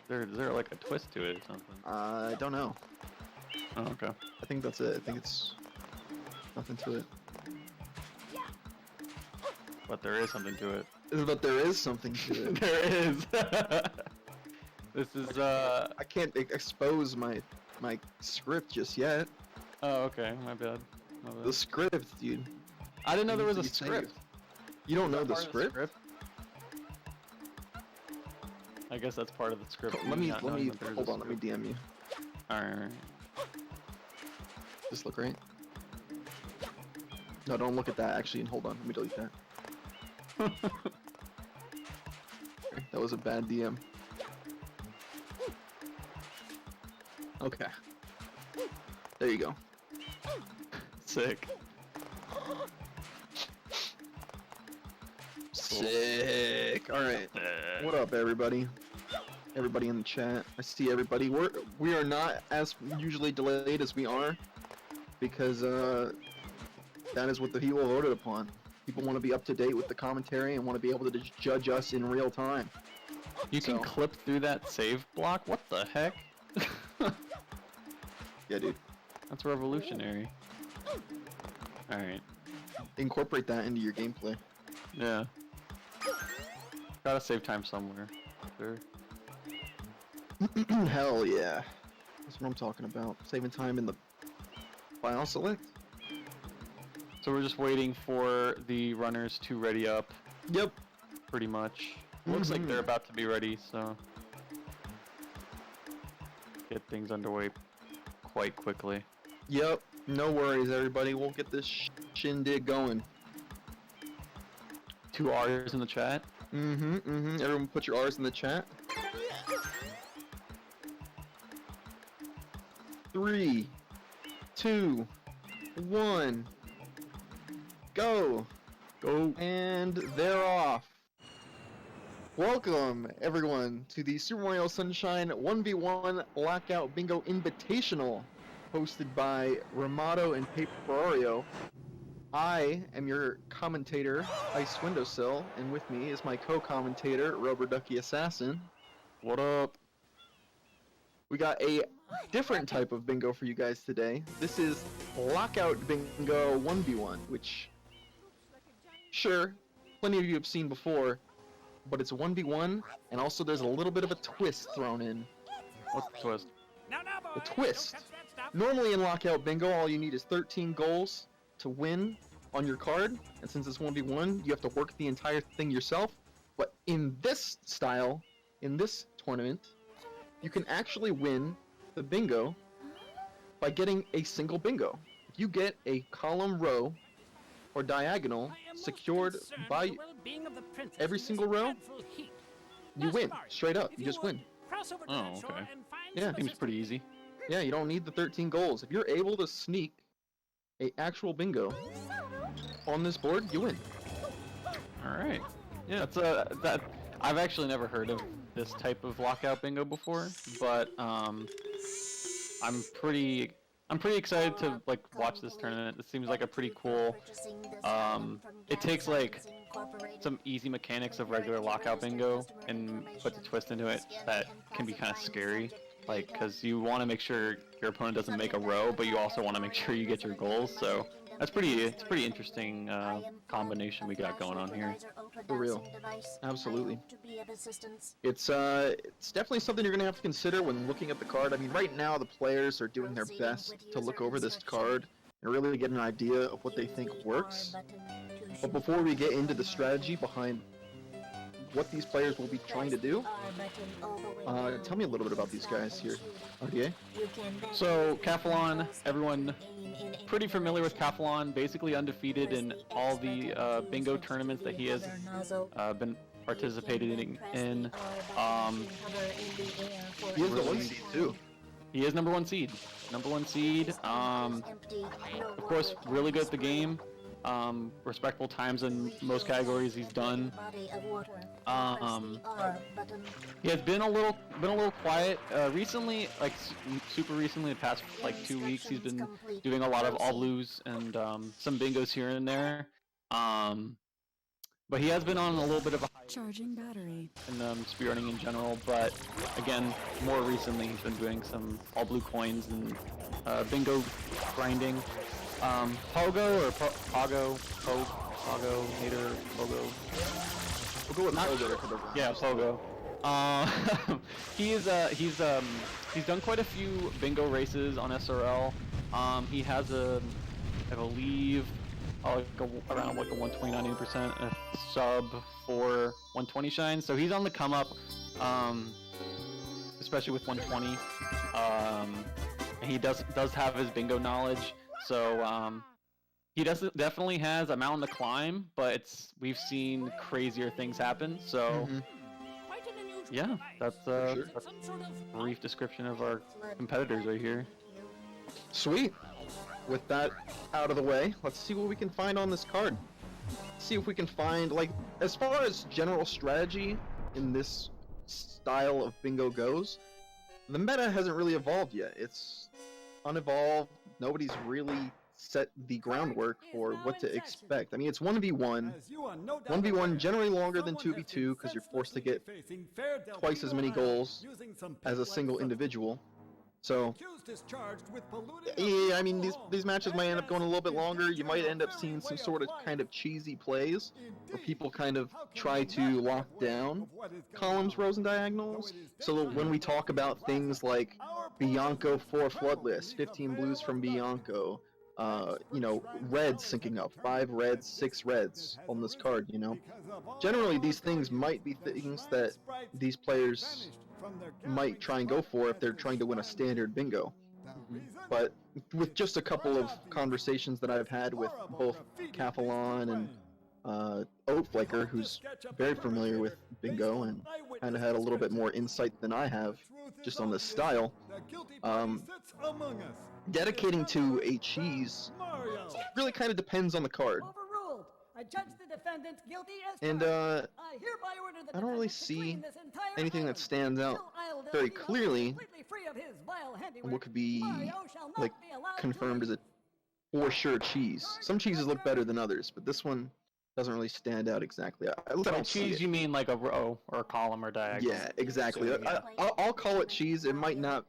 Is there like a twist to it or something? I don't know. Oh, okay. I think that's it. I think it's nothing to it. But there is something to it. But there is something to it. There is. This is I can't expose my script just yet. Oh, okay. My bad. My bad. The script, dude. I didn't know there was a You script. You don't know Is the that part of script? I guess that's part of the script. Let me not knowing that there's hold a on. Let me script. DM you. Alright. Just look right. No, don't look at that actually, and hold on. Let me delete that. That was a bad DM. Okay. There you go. Sick. Sick. All right. What up, everybody? Everybody in the chat. I see everybody. We are not as usually delayed as we are because that is what the people voted upon. People want to be up to date with the commentary and want to be able to judge us in real time. You can clip through that save block? What the heck? Yeah, dude. That's revolutionary. Alright. Incorporate that into your gameplay. Yeah. Gotta save time somewhere. Sure. Hell yeah. That's what I'm talking about. Saving time in the file select. So we're just waiting for the runners to ready up. Yep. Pretty much. Looks like they're about to be ready, so get things underway quite quickly. Yep. No worries, everybody. We'll get this shindig going. 2 R's in the chat. Everyone put your R's in the chat. 3, 2, 1. Go! Go! And they're off. Welcome, everyone, to the Super Mario Sunshine 1v1 Lockout Bingo Invitational, hosted by Ramato and Paperorio. I am your commentator, Ice Windowsill, and with me is my co-commentator, Rubber Ducky Assassin. What up? We got a different type of bingo for you guys today. This is Lockout Bingo 1v1, which, sure, plenty of you have seen before, but it's 1v1, and also there's a little bit of a twist thrown in. What's the twist? The twist. Normally in Lockout Bingo, all you need is 13 goals to win on your card, and since it's 1v1, you have to work the entire thing yourself. But in this style, in this tournament, you can actually win the bingo by getting a single bingo. If you get a column, row, or diagonal secured by every single row, you win. Straight up, you just win. Oh, okay. Yeah, seems pretty easy. Yeah, you don't need the 13 goals. If you're able to sneak a actual bingo on this board, you win. All right. Yeah, it's that I've actually never heard of this type of lockout bingo before, but I'm pretty excited to like watch this tournament. It seems like a pretty cool. It takes like some easy mechanics of regular lockout bingo and puts a twist into it that can be kind of scary. Like, because you want to make sure your opponent doesn't make a row, but you also want to make sure you get your goals. So it's a pretty interesting combination we got going on here. For real, absolutely. It's definitely something you're gonna have to consider when looking at the card. I mean, right now the players are doing their best to look over this card and really get an idea of what they think works. But before we get into the strategy behind what these players will be trying to do, tell me a little bit about these guys here, RDA. So Kaffelon, everyone pretty familiar with Kaffelon, basically undefeated in all the bingo tournaments that he has been participating in. He is the 1 seed too. He is number 1 seed. Number 1 seed. Of course, really good at the game. Respectable times in most categories he's done. He has been a little quiet recently, like super recently. The past like 2 weeks, he's been doing a lot of all blues and some bingos here and there. But he has been on a little bit of a high Charging battery. in speedrunning in general, but again, more recently he's been doing some all blue coins and bingo grinding. Pogo or Pogonator, Pogo. We'll go with Not Pogo sure. for the Yeah, Pogo. He's done quite a few bingo races on SRL. He has I believe, around like a 129%, a sub for 120 shine. So he's on the come up, especially with 120. And he does have his bingo knowledge. So he definitely has a mountain to climb, but we've seen crazier things happen. So yeah, that's sure. that's a brief description of our competitors right here. Sweet. With that out of the way, let's see what we can find on this card. See if we can find, like, as far as general strategy in this style of bingo goes, the meta hasn't really evolved yet. It's unevolved. Nobody's really set the groundwork for what to expect. I mean, it's 1v1. 1v1 generally longer than 2v2 because you're forced to get twice as many goals as a single individual. So, yeah, I mean, these matches might end up going a little bit longer. You might end up seeing some sort of kind of cheesy plays where people kind of try to lock down columns, rows, and diagonals. So when we talk about things like Bianco 4 Floodless, 15 blues from Bianco, you know, reds syncing up, 5 reds, 6 reds on this card, you know. Generally, these things might be things that these players might try and go for if they're trying to win a standard bingo. But with just a couple of conversations that I've had with both Kaffelon and Oatflaker, who's very familiar with bingo and kind of had a little bit more insight than I have just on this style, dedicating to a cheese really kind of depends on the card. Overruled. I judge the defendant guilty as And charged. I hereby order the I don't really defendant to see clean this entire anything that island. stands out Till Isle very Del Rio is clearly completely free of his vile handiwork. what could be Mario shall not like be allowed to confirmed as leave. a for sure cheese. Some cheeses look better than others, but this one doesn't really stand out exactly. I By don't see cheese, it. you mean like a row or a column or diagonal? Yeah, exactly. I'll call it cheese. It might not,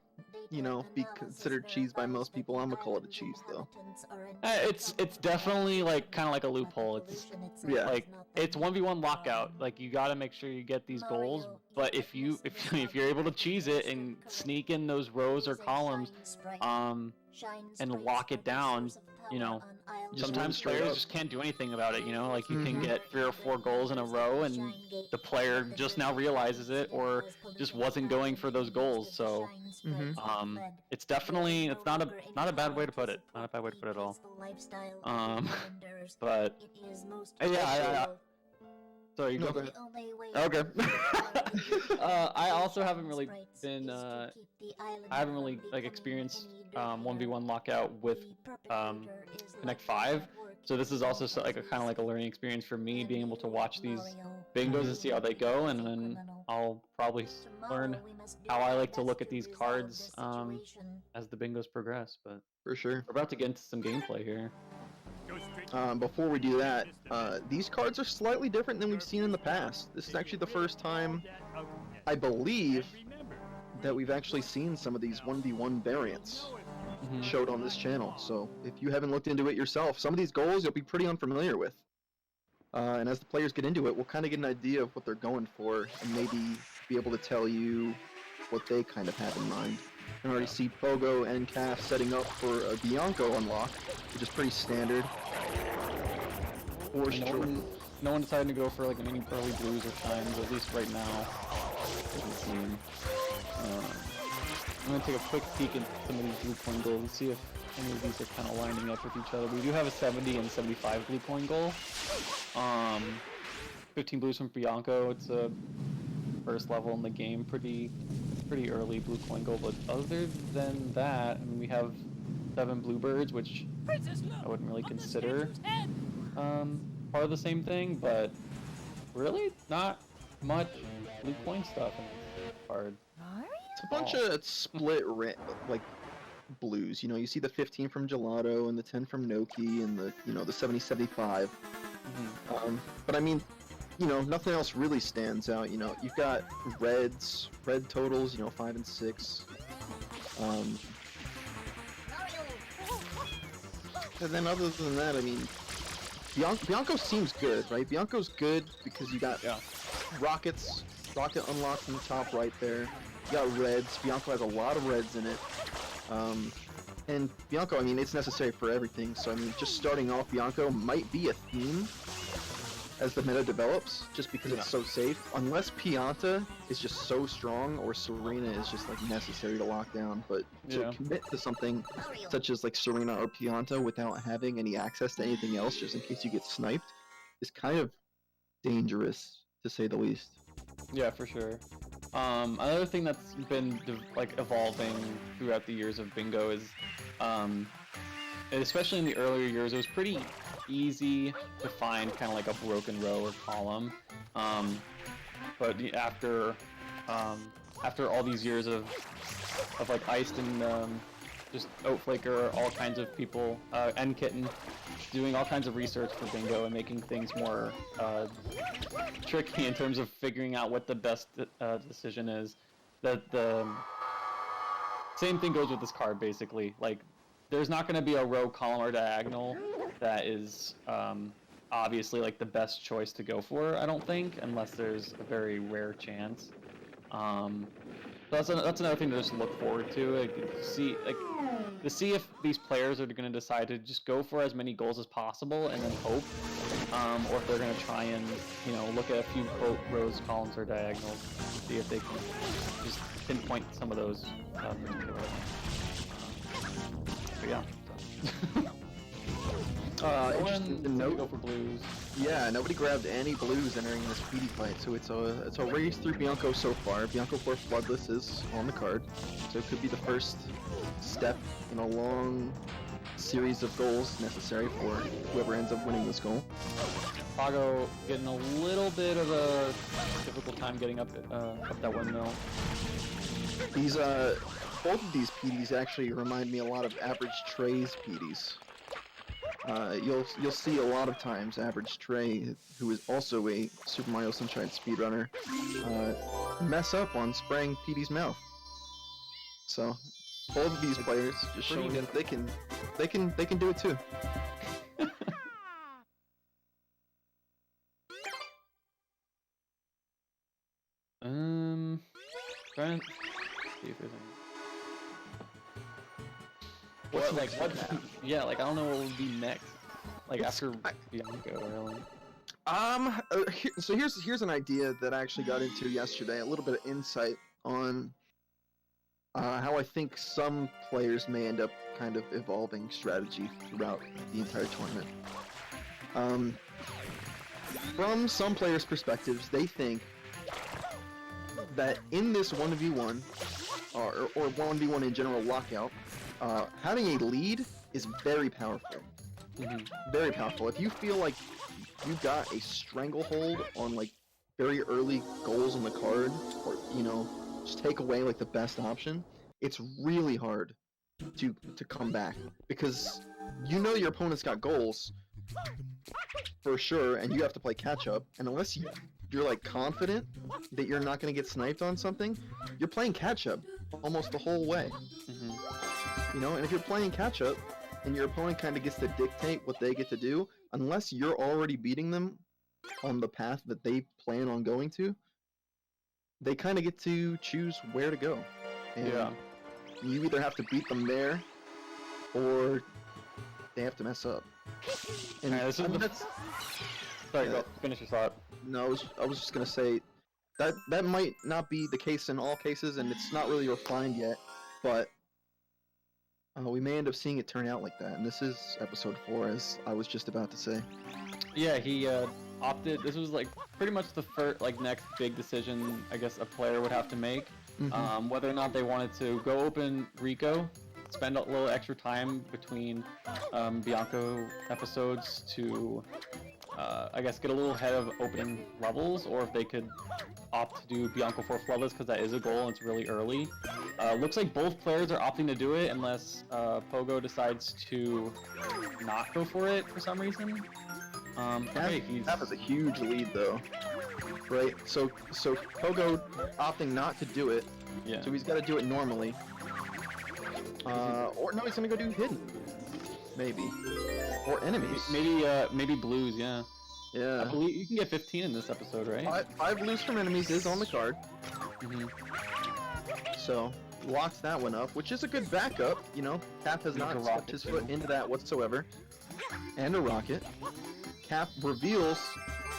you know, be considered cheese by most people. I'm gonna call it a cheese though. It's definitely like kind of like a loophole. It's Yeah. like it's 1v1 lockout. Like you got to make sure you get these goals. But if you're able to cheese it and sneak in those rows or columns, and lock it down, you know, Just sometimes win straight players up. just can't do anything about it. You know, like you can Mhm. get 3 or 4 goals in a row, and the player just now realizes it, or just wasn't going for those goals. So, it's definitely not a bad way to put it. Not a bad way to put it at all. But yeah, sorry, you No, go. go ahead. Okay. I also haven't really been. I haven't really like experienced 1v1 lockout with Connect 5. So this is also like a kind of like a learning experience for me, being able to watch these bingos and see how they go, and then I'll probably learn how I like to look at these cards as the bingos progress. But For sure. we're about to get into some gameplay here. Before we do that, these cards are slightly different than we've seen in the past. This is actually the first time, I believe, that we've actually seen some of these 1v1 variants showed on this channel. So if you haven't looked into it yourself, some of these goals you'll be pretty unfamiliar with. And as the players get into it, we'll kind of get an idea of what they're going for, and maybe be able to tell you what they kind of have in mind. You can already see Pogo and Calf setting up for a Bianco unlock, which is pretty standard. For sure. No one decided to go for like any early blues or shines, at least right now. Doesn't seem. I'm gonna take a quick peek at some of these blue coin goals and see if any of these are kind of lining up with each other. We do have a 70 and 75 blue coin goal. 15 blues from Bianco. It's a first level in the game, pretty early blue coin goal. But other than that, I mean, we have 7 bluebirds, which I wouldn't really consider part of the same thing, but really not much blue coin stuff in this card. It's a bunch of split like blues. You know, you see the 15 from Gelato and the 10 from Noki and the the 70-75. But I mean, nothing else really stands out. You've got red totals, 5 and 6. And then other than that, I mean, Bianco seems good, right? Bianco's good because you got rocket unlocked in the top right there. You got reds. Bianco has a lot of reds in it. And Bianco, I mean, it's necessary for everything. So I mean, just starting off Bianco might be a theme as the meta develops, just because it's so safe. Unless Pianta is just so strong, or Serena is just like necessary to lock down. But to commit to something such as like Serena or Pianta without having any access to anything else, just in case you get sniped, is kind of dangerous, to say the least. Yeah, for sure. Another thing that's been evolving throughout the years of Bingo is, especially in the earlier years, it was pretty easy to find kind of like a broken row or column. But after all these years of like Iced and just Oatflaker, all kinds of people, and Kitten, doing all kinds of research for Bingo and making things more tricky in terms of figuring out what the best decision is. That the same thing goes with this card, basically. Like, there's not going to be a row, column, or diagonal that is obviously like the best choice to go for, I don't think, unless there's a very rare chance. That's another thing to just look forward to. To see if these players are going to decide to just go for as many goals as possible and then hope, or if they're going to try and look at a few rows, columns, or diagonals, see if they can just pinpoint some of those particular. But yeah. Interesting to note. Go for blues. Yeah, nobody grabbed any blues entering this PD fight, so it's a race through Bianco so far. Bianco 4 Floodless is on the card, so it could be the first step in a long series of goals necessary for whoever ends up winning this goal. Pago getting a little bit of a difficult time getting up that windmill. These both of these PDs actually remind me a lot of Average Trey's PDs. You'll see a lot of times Average Trey, who is also a Super Mario Sunshine speedrunner, mess up on spraying PD's mouth. So both of these players just showing that they can do it too. Trying to see if there's any. Yeah, like I don't know what would be next. Like after Bianco, really. So here's an idea that I actually got into yesterday. A little bit of insight on how I think some players may end up kind of evolving strategy throughout the entire tournament. From some players' perspectives, they think that in this 1v1, or 1v1 in general lockout, having a lead is very powerful. Very powerful. If you feel like you got a stranglehold on like very early goals on the card, or just take away like the best option, it's really hard to come back, because your opponent's got goals for sure, and you have to play catch up, and unless you're like confident that you're not going to get sniped on something, you're playing catch up almost the whole way. And if you're playing catch up and your opponent kind of gets to dictate what they get to do, unless you're already beating them on the path that they plan on going to, they kind of get to choose where to go. And you either have to beat them there, or they have to mess up. And Sorry, go finish your thought. No, I was just gonna say that might not be the case in all cases, and it's not really refined yet, but we may end up seeing it turn out like that. And this is episode 4, as I was just about to say. Yeah, he opted. This was like pretty much the first, next big decision I guess a player would have to make, whether or not they wanted to go open Rico, spend a little extra time between Bianco episodes to I guess get a little ahead of opening levels, or if they could opt to do Bianco 4 Floodless, because that is a goal and it's really early. Looks like both players are opting to do it, unless Pogo decides to not go for it for some reason. Okay, he's That was a huge lead though. Right? So Pogo opting not to do it, yeah. so he's got to do it normally. Or no, he's gonna go do hidden. Maybe. Or enemies. Maybe blues, yeah. I Yeah. believe you can get 15 in this episode, right? Five blues from enemies is on the card, Mhm. so locks that one up, which is a good backup. You know, Cap has There's a not stepped rocket his too. foot into that whatsoever. And a rocket. Cap reveals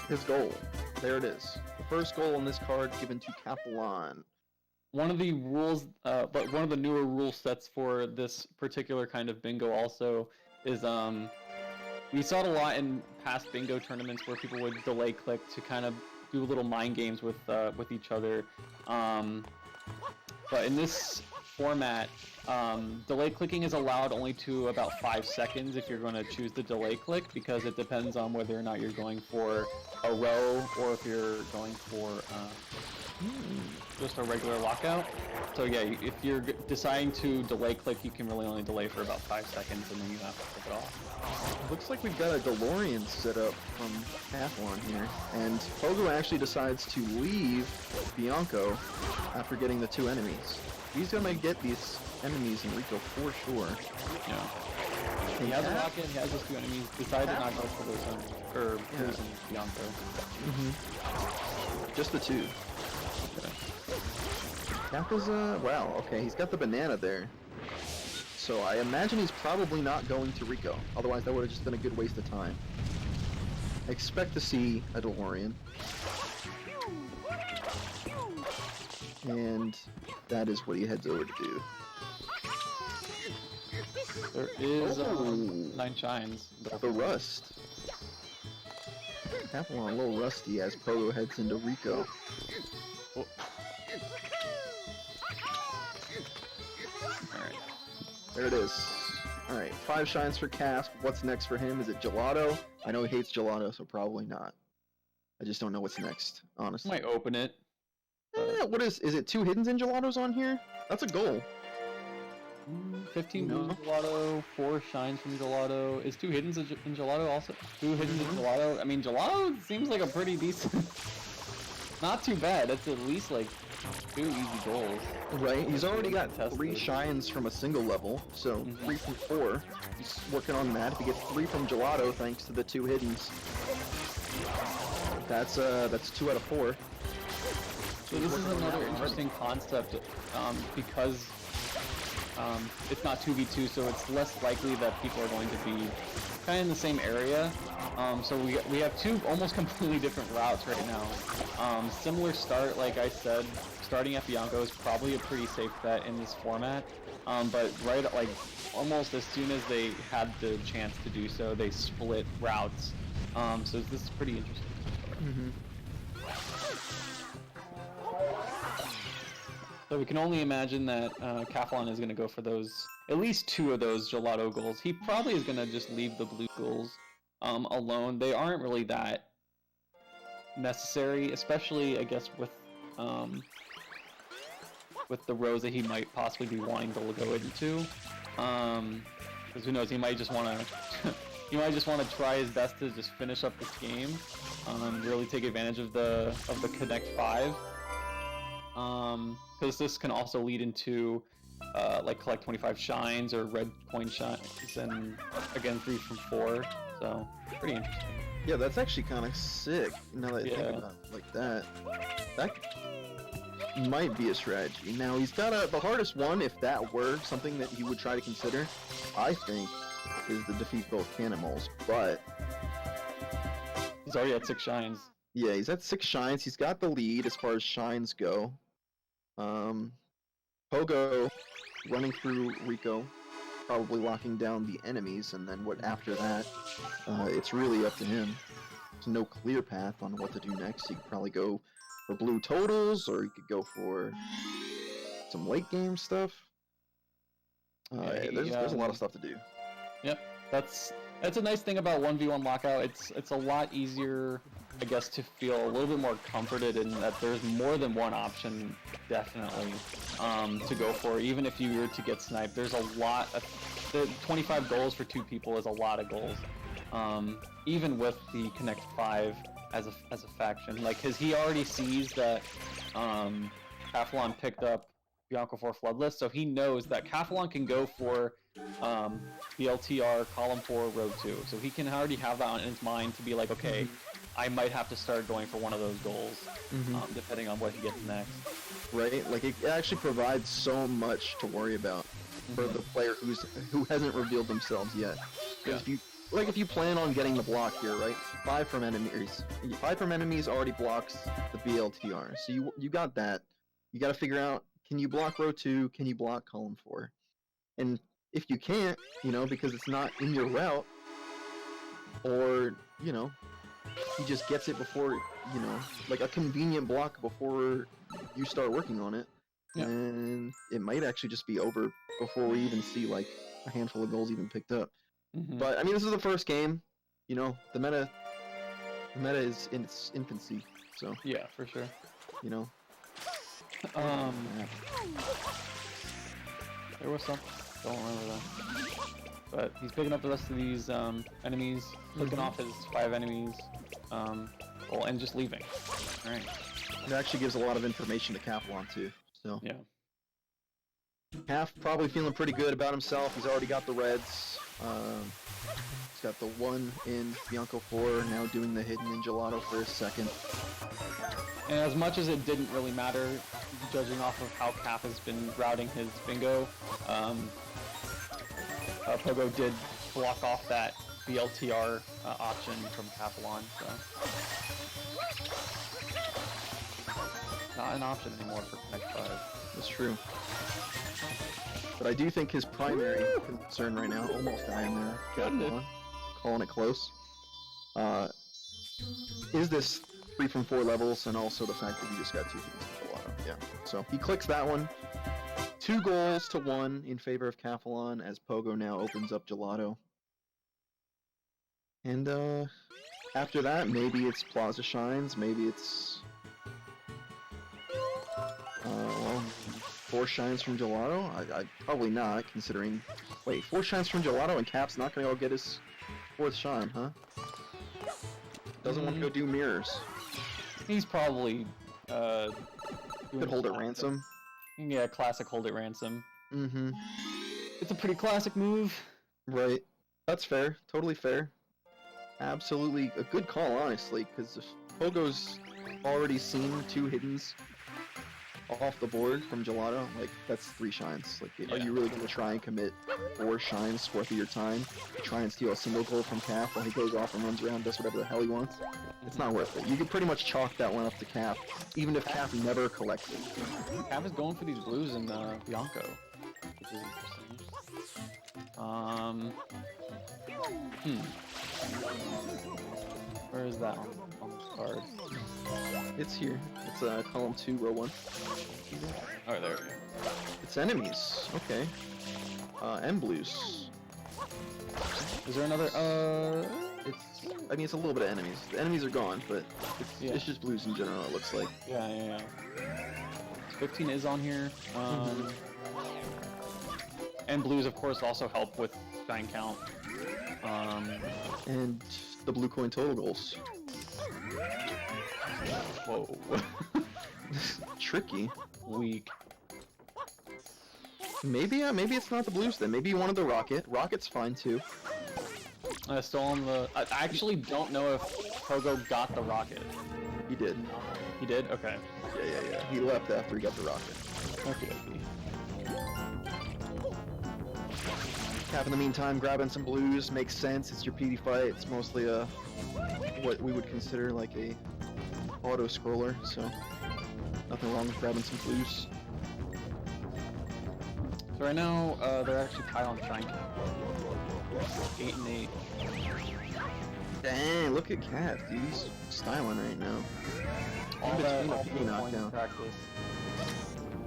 his goal. There it is. The first goal on this card given to Kaffelon. One of the rules, but one of the newer rule sets for this particular kind of bingo also is we saw it a lot in past bingo tournaments where people would delay click to kind of do little mind games with each other. But in this format, delay clicking is allowed only to about 5 seconds if you're going to choose the delay click, because it depends on whether or not you're going for a row or if you're going for just a regular lockout. So yeah, if you're deciding to delay click, you can really only delay for about 5 seconds and then you have to click it off. Looks like we've got a DeLorean set up from Kaffelon here, and Pogo actually decides to leave Bianco after getting the 2 enemies. He's gonna get these enemies in Rico for sure. Yeah. He has a rocket, he has his 2 enemies, decided to not go for those blues and Bianco. Just the 2. Okay. Cap is, wow, okay, he's got the banana there. So I imagine he's probably not going to Rico, otherwise that would have just been a good waste of time. Expect to see a DeLorean. And that is what he heads over to do. There is Oh. 9 shines. The rust. Kaffelon a little rusty as Pogo heads into Rico. Oh. Alright. There it is. Alright, 5 shines for Casp. What's next for him? Is it gelato? I know he hates gelato, so probably not. I just don't know what's next, honestly. Might open it. What is it 2 hiddens in gelatos on here? That's a goal. 15 No. blues gelato, 4 shines from gelato. Is 2 hiddens in gelato also? 2 hiddens in gelato? I mean, gelato seems like a pretty decent... Not too bad. That's at least like 2 easy goals. Right, he's already got Tested. 3 shines from a single level, so 3 from 4. He's working on that. If he gets 3 from gelato, thanks to the 2 hiddens, that's 2 out of 4. So this is another interesting concept because it's not 2v2, so it's less likely that people are going to be kind of in the same area. So we have 2 almost completely different routes right now. Similar start, like I said, starting at Bianco is probably a pretty safe bet in this format. But right, like almost as soon as they had the chance to do so, they split routes. So this is pretty interesting. So we can only imagine that Kaffelon is going to go for those, at least 2 of those gelato goals. He probably is going to just leave the blue goals alone. They aren't really that necessary, especially I guess with the rows that he might possibly be wanting to go into. Because who knows, he might just want to try his best to just finish up this game, really take advantage of the Connect 5. Because this can also lead into like collect 25 shines or red coin shines, and again 3 from 4. So pretty interesting. Yeah, that's actually kind of sick. Now that I think Yeah. about it like that, that might be a strategy. Now he's got the hardest one, if that were something that he would try to consider, I think, is the defeat both cannonballs. But He's already at 6 shines. yeah, he's at 6 shines. He's got the lead as far as shines go. Pogo running through Rico, probably locking down the enemies, and then what after that, it's really up to him. There's no clear path on what to do next. He could probably go for blue totals, or he could go for some late game stuff. Yeah, There's a lot of stuff to do. Yep, that's a nice thing about 1v1 lockout. It's a lot easier, I guess, to feel a little bit more comforted in that there's more than one option, definitely, to go for. Even if you were to get sniped, there's a lot of... The 25 goals for 2 people is a lot of goals. even with the Connect 5 as a faction, like, cause he already sees that Kaffelon picked up Bianco 4 Floodless, so he knows that Kaffelon can go for BLTR, Column 4, Road 2, so he can already have that in his mind to be like, okay, I might have to start going for one of those goals, depending on what he gets next. Right? Like, it actually provides so much to worry about for the player who hasn't revealed themselves yet. Yeah. If you plan on getting the block here, right? 5 from enemies. 5 from enemies already blocks the BLTR. So you got that. You got to figure out, can you block row 2? Can you block column 4? And if you can't, because it's not in your route, or, he just gets it before, like a convenient block before you start working on it, and it might actually just be over before we even see, like, a handful of goals even picked up. But, I mean, this is the first game, the meta is in its infancy, so... Yeah, for sure. There was some... Don't remember that. But he's picking up the rest of these enemies, clicking off his 5 enemies, and just leaving. Alright. It actually gives a lot of information to Kaffelon, too, so... Yeah. Kaf probably feeling pretty good about himself. He's already got the reds. He's got the 1 in Bianco 4, now doing the hidden in Gelato for his second. And as much as it didn't really matter, judging off of how Kaf has been routing his bingo, Pogo did block off that BLTR option from Kaffelon, so... Not an option anymore for Connect 5. That's true. But I do think his primary concern right now, almost dying there, Kaffelon, calling it close, is this 3 from 4 levels, and also the fact that he just got 2 hits in Gelato. Yeah. So he clicks that one. 2 goals to 1 in favor of Kaffelon, as Pogo now opens up Gelato. And after that, maybe it's Plaza Shines, maybe it's 4 shines from Gelato? I probably not, considering... Wait, 4 shines from Gelato and Cap's not gonna go get his 4th shine, huh? Doesn't want to go do mirrors. He's probably, Could hold it ransom. Yeah, classic hold it ransom. Mm-hmm. It's a pretty classic move. Right. That's fair. Totally fair. Absolutely a good call, honestly, because if Pogo's already seen 2 hiddens off the board from Gelato, like, that's 3 shines. Like, are you really going to try and commit 4 shines worth of your time to try and steal a single goal from Kaf while he goes off and runs around, does whatever the hell he wants? It's not worth it. You could pretty much chalk that one up to Kaf, even if Kaf never collects it. Kaf is going for these blues in Bianco, which is interesting. Where is that on this card? It's here. It's column 2, row 1. Oh, there we go. It's enemies. Okay. And blues. Is there another, I mean, it's a little bit of enemies. The enemies are gone, but it's just blues in general, it looks like. Yeah. 15 is on here. And blues, of course, also help with shine count. And the blue coin total goals. Whoa. Tricky. Weak. Maybe it's not the blues then. Maybe you wanted the rocket. Rocket's fine too. Still on the... I actually don't know if Pogo got the rocket. He did. He did? Okay. Yeah. He left after he got the rocket. Okay. Cap in the meantime, grabbing some blues makes sense. It's your PD fight. It's mostly a what we would consider like a auto scroller, so nothing wrong with grabbing some blues. So right now, they're actually tied on shine count. 8 and 8. Dang, look at Cap, dude. He's styling right now. All In that between a PD knockdown. practice.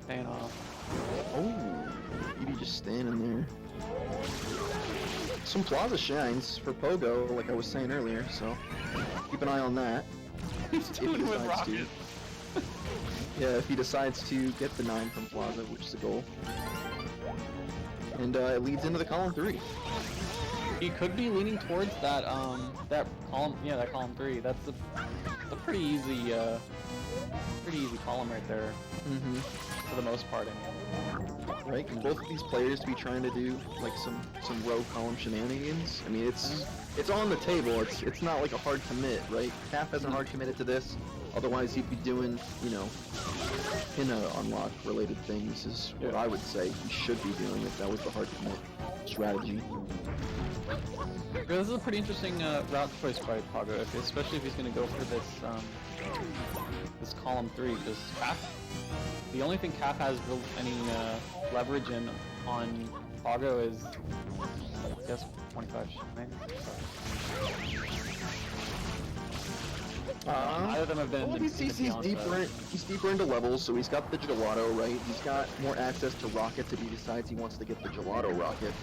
Paying off. Oh, PD just standing there. Some Plaza Shines for Pogo, like I was saying earlier, so keep an eye on that. He's doing with rocket. Yeah, if he decides to get the 9 from Plaza, which is a goal. And it leads into the column 3. He could be leaning towards that that column. Yeah, that column 3. That's a pretty easy column right there Mm-hmm. for the most part. Anyway. Right? Can both of these players be trying to do like some row column shenanigans? I mean, it's on the table. It's not like a hard commit, right? Calf hasn't hard committed to this. Otherwise, he'd be doing, you know, pinna unlock related things. Is what I would say he should be doing if that was the hard commit strategy. Yeah, this is a pretty interesting route choice by Pogo, especially if he's going to go for this this column 3, because the only thing Calf has any leverage in on Pogo is, I guess, 25 maybe? Neither of them have been. Well, he's deeper into levels, so he's got the gelato, right? He's got more access to rockets if he decides he wants to get the gelato rocket.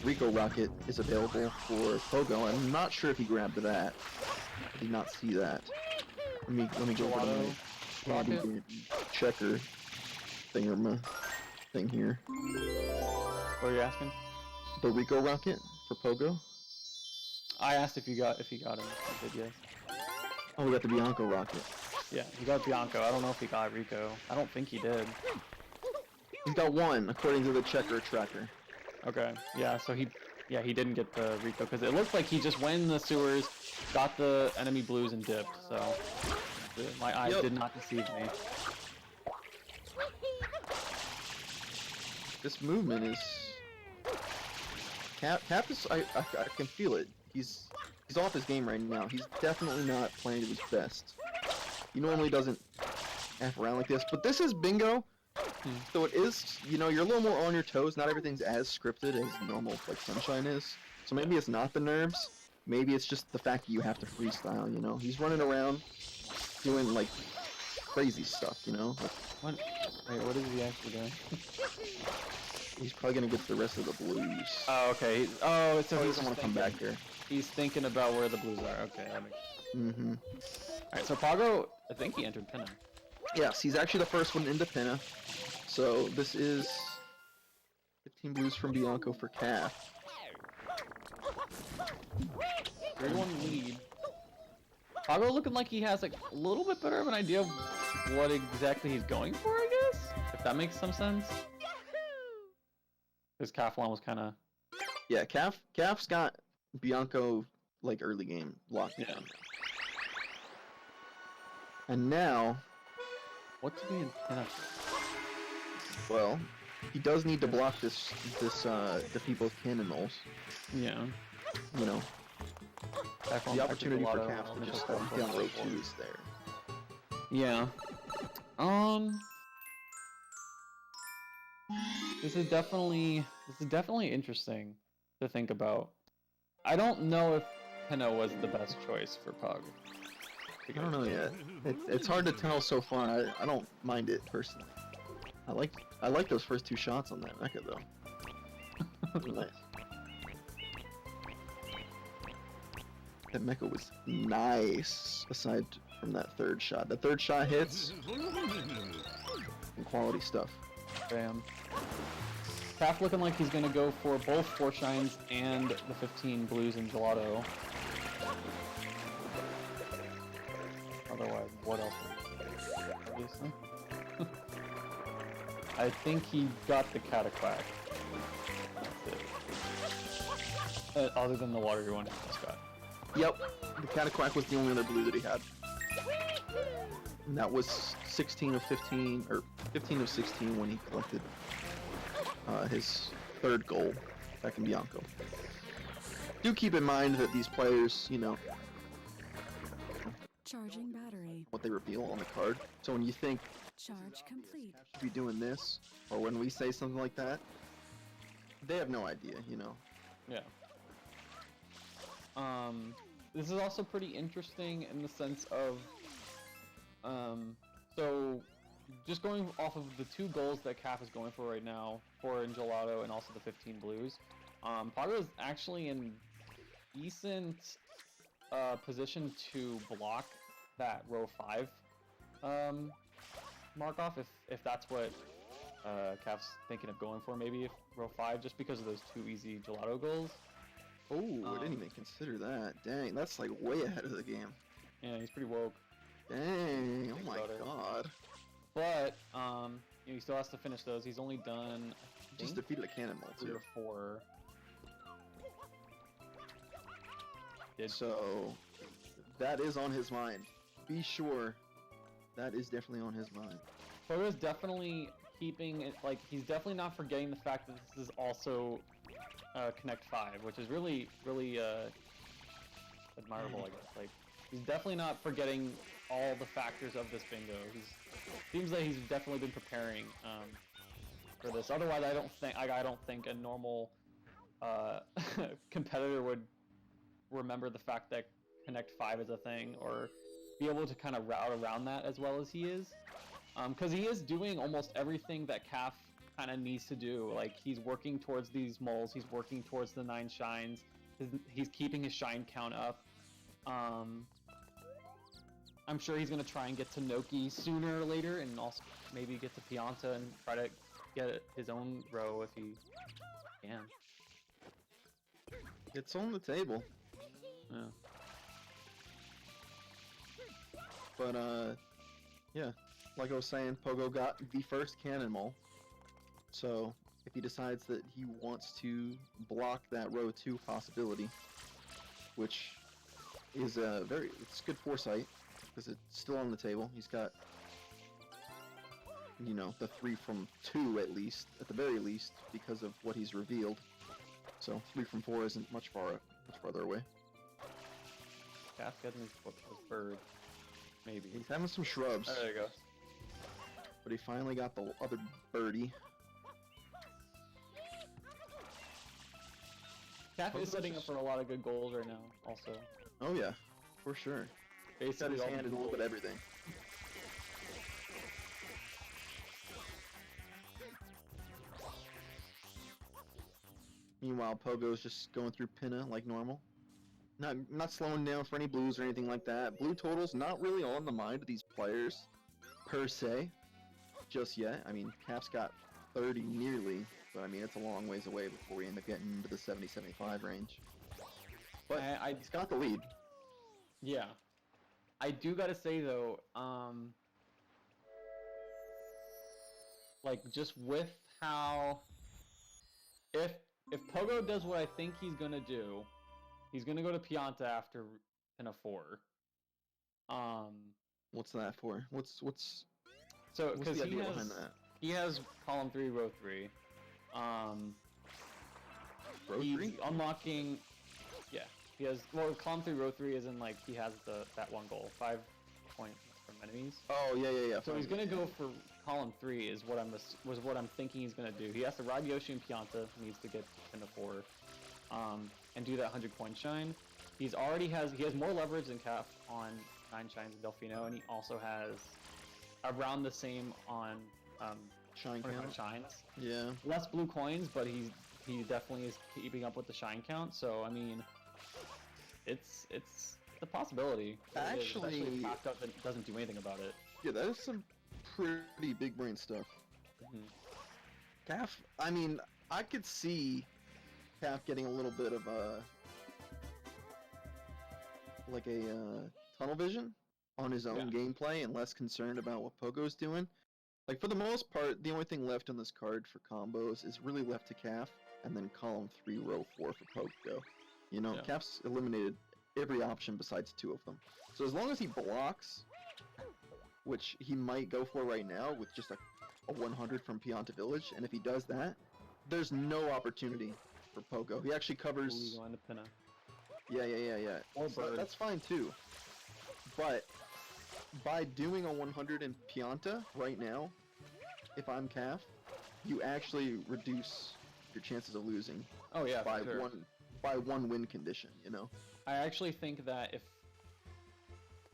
Rico rocket is available for Pogo. I'm not sure if he grabbed that. I did not see that. Let me go over to my handy checker thing here. What are you asking? The Rico rocket for Pogo. I asked if he got him. I said yes. Oh, we got the Bianco rocket. Yeah, he got Bianco. I don't know if he got Rico. I don't think he did. He's got one, according to the checker tracker. Okay. Yeah. So he didn't get the Rico because it looked like he just went in the sewers, got the enemy blues and dipped. So my eyes did not deceive me. This movement is. Cap is. I can feel it. He's off his game right now. He's definitely not playing to his best. He normally doesn't F around like this, but this is bingo. So it is, you know, you're a little more on your toes. Not everything's as scripted as normal, like Sunshine is. So maybe it's not the nerves. Maybe it's just the fact that you have to freestyle, you know? He's running around doing, like, crazy stuff, you know? Like, Wait, what is he actually doing? he's probably gonna get the rest of the blues. Oh, okay. So He doesn't want to come back here. He's thinking about where the blues are. Okay, that makes sense. Mm-hmm. Alright, so Pogo, I think he entered Pinna. Yes, he's actually the first one into Pinna. So this is 15 blues from Bianco for Calf. 3-1 lead. Pogo looking like he has like a little bit better of an idea of what exactly he's going for, I guess? If that makes some sense. Because Kaffelon was kind of... Yeah, Calf's got Bianco, like, early game locked down. Yeah. And now, What to be in Pinna? well, he does need to block the people's cannonballs. Yeah. You know, Kaffelon the opportunity for Gelato, Calf to just Kaffelon down row Gelato. 2 is there. Yeah. This is definitely interesting to think about. I don't know if Pinna was the best choice for Pog. I don't know yet. It's hard to tell so far. I don't mind it personally. I like those first 2 shots on that mecha though. Nice. That mecha was nice. Aside from that 3rd shot, the 3rd shot hits. And quality stuff. Bam. Calf looking like he's gonna go for both 4 shines and the 15 blues and gelato. Otherwise, what else? Obviously. I think he got the Cataquack. That's it. Other than the watery one he just got. Yep, the Cataquack was the only other blue that he had. And that was 16 of 15, or 15 of 16 when he collected his 3rd goal back in Bianco. Do keep in mind that these players, you know, Charging battery. what they reveal on the card. So when you think Charge complete. I should be doing this, or when we say something like that, they have no idea, you know. Yeah. This is also pretty interesting in the sense of, so just going off of the 2 goals that Calf is going for right now, 4 in gelato and also the 15 blues, Pogo is actually in decent position to block that row 5 mark off if that's what Calf's thinking of going for, maybe if row 5, just because of those 2 easy gelato goals. Oh, I didn't even consider that. Dang, that's like way ahead of the game. Yeah, he's pretty woke. Dang, oh Think my about it. god. But you know, he still has to finish those. He's only done I Just think, defeated a cannonball 3 too. or 4. Did So, that is on his mind. Be sure that is definitely on his mind. Pogo's definitely keeping it, like, he's definitely not forgetting the fact that this is also Connect 5, which is really, really admirable, I guess. Like, he's definitely not forgetting all the factors of this bingo. Seems like he's definitely been preparing for this. Otherwise, I don't think a normal competitor would remember the fact that Connect 5 is a thing, or be able to kind of route around that as well as he is. Because he is doing almost everything that Kaf kind of needs to do. Like, he's working towards these moles, he's working towards the 9 shines, he's keeping his shine count up. I'm sure he's going to try and get to Noki sooner or later, and also maybe get to Pianta and try to get his own row if he can. It's on the table. Yeah. But, yeah. Like I was saying, Pogo got the first cannonball. So, if he decides that he wants to block that row 2 possibility, which is it's good foresight, because it's still on the table. He's got, you know, the 3 from 2 at least, at the very least, because of what he's revealed. So 3 from 4 isn't much farther away. Kaf getting his bird. Maybe. He's having some shrubs, Oh, there you go. but he finally got the other birdie. Kaf is setting up for a lot of good goals right now, also. Oh yeah, for sure. He's got Basically, his all hand the in a little goals. bit of everything. Meanwhile, Pogo's just going through Pinna like normal. Not slowing down for any blues or anything like that. Blue totals not really on the mind of these players, per se, just yet. I mean, Cap's got 30 nearly, but I mean, it's a long ways away before we end up getting into the 70-75 range. But he's got the lead. Yeah. I do gotta say though, like, just with how, if Pogo does what I think he's gonna do, he's gonna go to Pianta after Pinna 4. What's that for? What's So what's because the idea behind that? he has column 3, row 3. Row He's 3? unlocking. Yeah, he has. Well, column 3, row 3 isn't like he has that one goal, 5 points from enemies. Oh yeah. So he's gonna go for column 3 is what I'm thinking he's gonna do. He has to ride Yoshi and Pianta, needs to get into 4, and do that 100-coin shine. He has more leverage than Kaf on 9 shines and Delfino, and he also has around the same on Shine 25 count. shines. Yeah. Less blue coins, but he definitely is keeping up with the shine count. So I mean, it's a possibility. Actually- especially if Kaf doesn't do anything about it. Yeah, that is some pretty big brain stuff. Mhm. Calf, I mean, I could see Calf getting a little bit of a tunnel vision on his own gameplay and less concerned about what Pogo's doing. Like, for the most part, the only thing left on this card for combos is really left to Calf, and then column 3, row 4 for Pogo. You know, Yeah. Calf's eliminated every option besides 2 of them. So as long as he blocks, which he might go for right now with just a 100 from Pianta Village, and if he does that, there's no opportunity for Pogo. He actually Ooh, covers... going to Pinna. Yeah. Or So bird. that's fine too. But by doing a 100 in Pianta right now, if I'm Calf, you actually reduce your chances of losing Oh yeah, by for sure. one win condition, you know? I actually think that if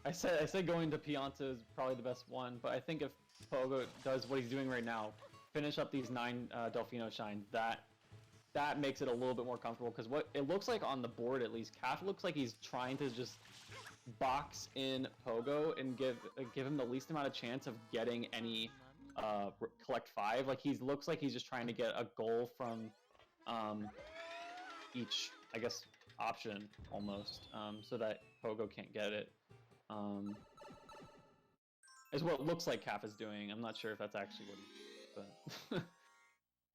I said going to Pianta is probably the best one, but I think if Pogo does what he's doing right now, finish up these 9 Delfino shines, that makes it a little bit more comfortable, because what it looks like on the board, at least, Calf looks like he's trying to just box in Pogo and give him the least amount of chance of getting any collect 5. Like, looks like he's just trying to get a goal from each, I guess, option almost, so that Pogo can't get it. Is what it looks like Kaf is doing. I'm not sure if that's actually what he. But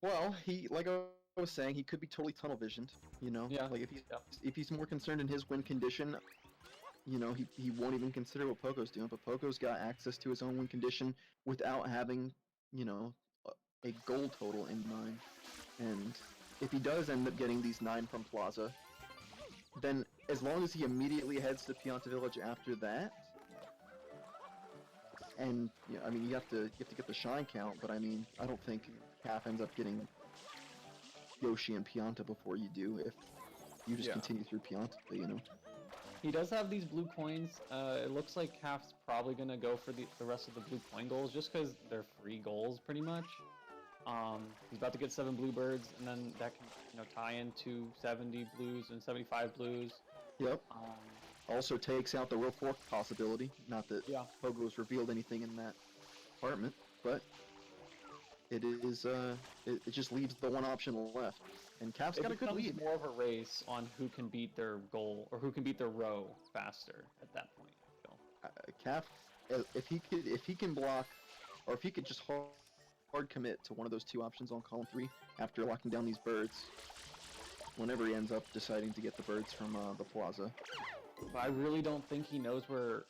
Well, like I was saying, he could be totally tunnel visioned. You know, Yeah, like yeah. if he's more concerned in his win condition, you know, he won't even consider what Pogo's doing. But Pogo's got access to his own win condition without having, you know, a goal total in mind. And if he does end up getting these 9 from Plaza, then as long as he immediately heads to Pianta Village after that, and yeah, I mean you have to get the shine count, but I mean I don't think Kaf ends up getting Yoshi and Pianta before you do if you just Yeah. continue through Pianta, you know. He does have these blue coins. It looks like Kaf's probably gonna go for the rest of the blue coin goals just because they're free goals pretty much. He's about to get 7 bluebirds, and then that can tie into 70 blues and 75 blues. Yep. Um, Also takes out the row 4 possibility. Not that Yeah. Pogo's revealed anything in that department, but it is it just leaves the one option left. And Kaf's it got a good becomes lead. more of a race on who can beat their goal or who can beat their row faster at that point. I feel. Kaf, if he can block, or if he could just hard commit to one of those 2 options on column 3 after locking down these birds, whenever he ends up deciding to get the birds from the plaza. But I really don't think he knows where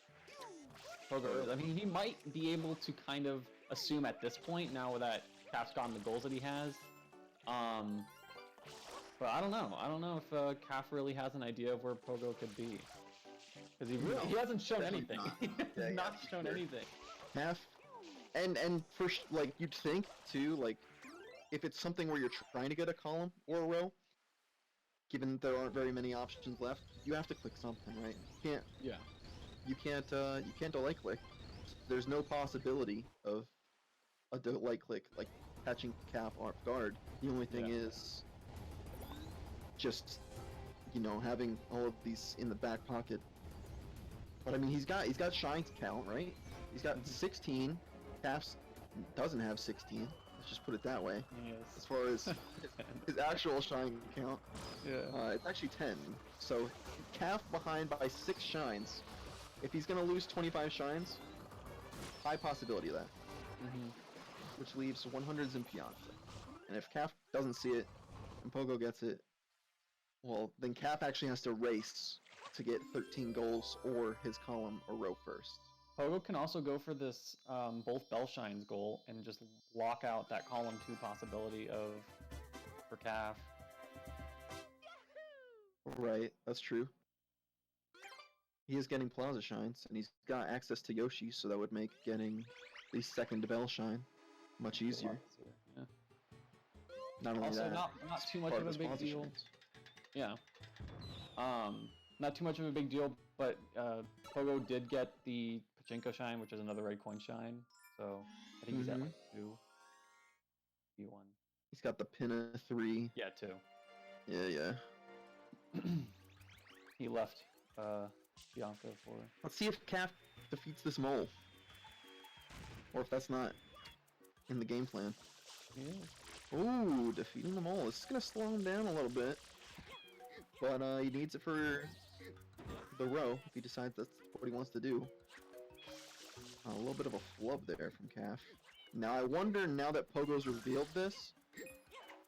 Pogo is. I mean, he might be able to kind of assume at this point now that Kaf's gotten the goals that he has. But I don't know. I don't know if Kaf really has an idea of where Pogo could be. Because he hasn't shown Definitely anything. not. He's Yeah, not for shown sure. anything. Kaf, and like you'd think too, like if it's something where you're trying to get a column or a row, given that there aren't very many options left, you have to click something, right? Yeah. You can't delay click. There's no possibility of a delay click like catching Kaf off guard. The only thing Yeah. is just having all of these in the back pocket. But I mean he's got shine count, right? He's got 16. Kaf doesn't have 16. Let's just put it that way. Yes. As far as his actual shine count, Yeah. it's actually 10. So Kaf behind by 6 shines. If he's gonna lose 25 shines, high possibility of that. Mm-hmm. Which leaves 100s in Pianta. And if Kaf doesn't see it, and Pogo gets it, well, then Kaf actually has to race to get 13 goals or his column or row first. Pogo can also go for this both Bellshine's goal and just lock out that column 2 possibility for Kaf. Right, that's true. He is getting Plaza Shines, and he's got access to Yoshi, so that would make getting the second Bell Shine much easier. Yeah. Not only Also, that, not too much part of a his big Plaza deal. Shines. Yeah. Not too much of a big deal, but Pogo did get the Pachinko Shine, which is another red coin shine. So I think he's at like 2. P1. He's got the pin of 3. Yeah, 2. Yeah. He left Bianca for. Let's see if Kaf defeats this mole. Or if that's not in the game plan. Yeah. Ooh, defeating the mole. This is gonna slow him down a little bit. But he needs it for the row if he decides that's what he wants to do. A little bit of a flub there from Kaf. Now I wonder, now that Pogo's revealed this,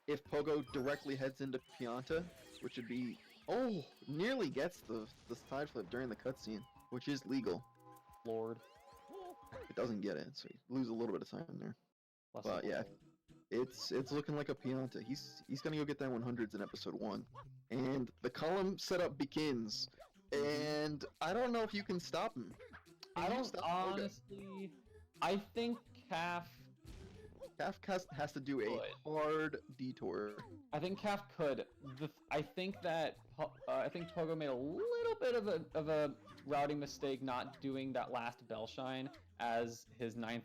if Pogo directly heads into Pianta, which would be... Oh! Nearly gets the side flip during the cutscene, which is legal. Lord. It doesn't get it, so you lose a little bit of time there. Less But than yeah, Lord. it's looking like a Pianta. He's gonna go get that 100s in episode 1. And the column setup begins. And I don't know if you can stop him. I Can you don't stop Pogo? honestly. I think Kaf. Kaf has to do a Good. hard detour. I think Kaf could. I think that I think Pogo made a little bit of a routing mistake not doing that last Bell Shine as his 9th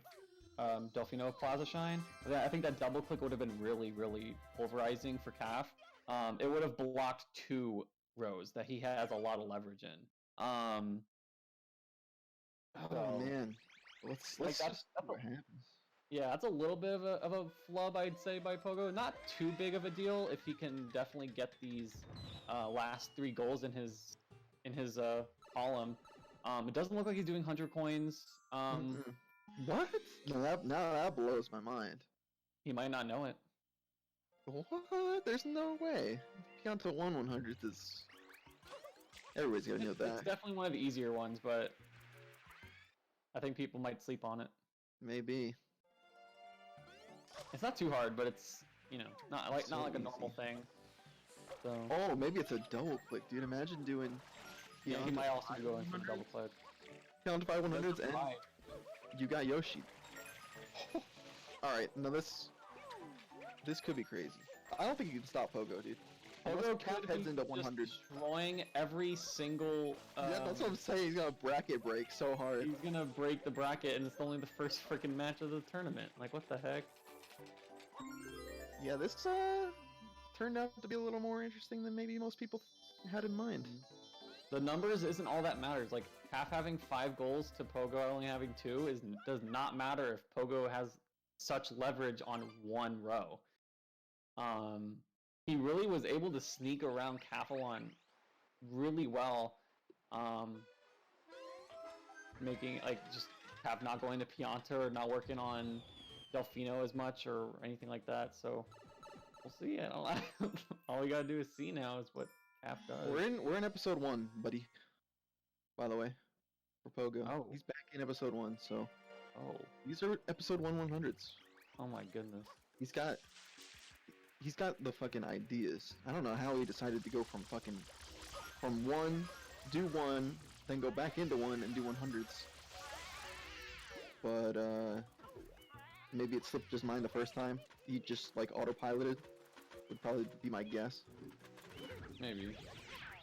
Delfino Plaza Shine. I think that double click would have been really, really pulverizing for Kaf. It would have blocked 2 rows that he has a lot of leverage in. Oh So, man, let's that's see what happens. Yeah, that's a little bit of a flub, I'd say, by Pogo. Not too big of a deal if he can definitely get these last 3 goals in his column. It doesn't look like he's doing 100 coins. Mm-mm. What? No, that blows my mind. He might not know it. What? There's no way. Pianta 1/100th is. Everybody's gonna know It's that. definitely one of the easier ones, but I think people might sleep on it. Maybe. It's not too hard, but it's, you know, not like So a normal easy. thing. So Oh, maybe it's a double click, dude. Imagine doing. yeah, he Pianta might also be 5 going for 100s, double click. Pianta 5 100s, and Right. you got Yoshi. Alright, now this could be crazy. I don't think you can stop Pogo, dude. Unless Pogo Cap could heads be into just 100. destroying every single. Yeah, that's what I'm saying. He's gonna bracket break so hard. He's gonna break the bracket, and it's only the first freaking match of the tournament. Like, what the heck? Yeah, this turned out to be a little more interesting than maybe most people had in mind. The numbers isn't all that matters. Like, Calf having 5 goals to Pogo only having 2 does not matter if Pogo has such leverage on one row. He really was able to sneak around Kaffelon really well, making like just Calf not going to Pianta or not working on Delfino as much or anything like that. So we'll see. I don't. All we gotta do is see now is what Calf does. We're in episode 1, buddy. By the way, for Pogo. Oh. He's back in episode 1, so Oh. these are episode 1/100s. Oh my goodness. He's got the fucking ideas. I don't know how he decided to go from 1, do 1, then go back into 1 and do 100s. But maybe it slipped his mind the first time. He just like autopiloted. Would probably be my guess. Maybe.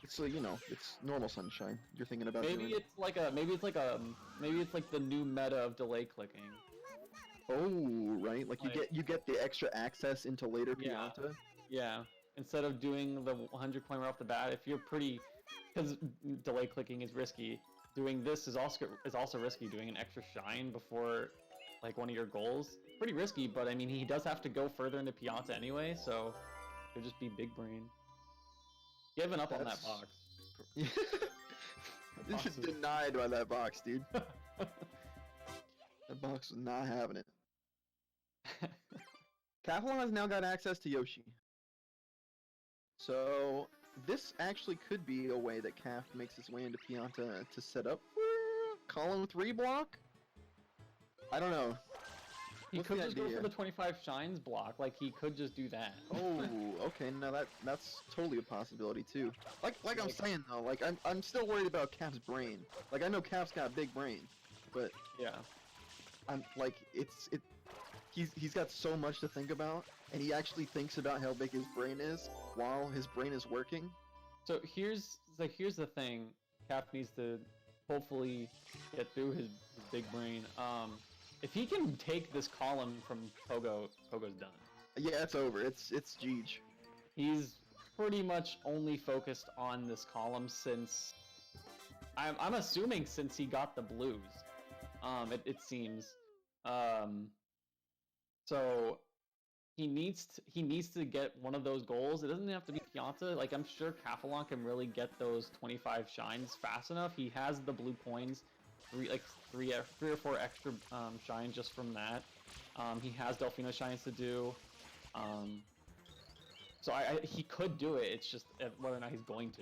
It's you know, it's normal sunshine. You're thinking about Maybe doing. it's like the new meta of delay clicking. Oh, right. Like Like- you get the extra access into later Yeah. Pianta. Yeah. Instead of doing the 100 coin right off the bat, if you're pretty, because delay clicking is risky. Doing this is also risky. Doing an extra shine before like one of your goals, pretty risky. But I mean, he does have to go further into Pianta anyway, so it'll just be big brain. Giving up on that That's- box. This box is is- denied by that box, dude. That box was not having it. Kaffelon has now got access to Yoshi. So this actually could be a way that Calf makes his way into Pianta to set up for column 3 block. I don't know. He What's could the just go idea? for the 25 shines block. Like he could just do that. Oh, okay. Now that's totally a possibility too. Like I'm saying though, like I'm still worried about Calf's brain. Like I know Calf's got a big brain, but Yeah. I'm like he's got so much to think about, and he actually thinks about how big his brain is while his brain is working. So here's the thing. Cap needs to hopefully get through his big brain. If he can take this column from Pogo, Pogo's done. Yeah, it's over. It's Jeej. He's pretty much only focused on this column since I'm assuming since he got the blues. It seems. So he needs to get one of those goals. It doesn't have to be Pianta. Like I'm sure Kaffelon can really get those 25 shines fast enough. He has the blue coins, three or four extra shines just from that. He has Delfino shines to do. So he could do it. It's just whether or not he's going to.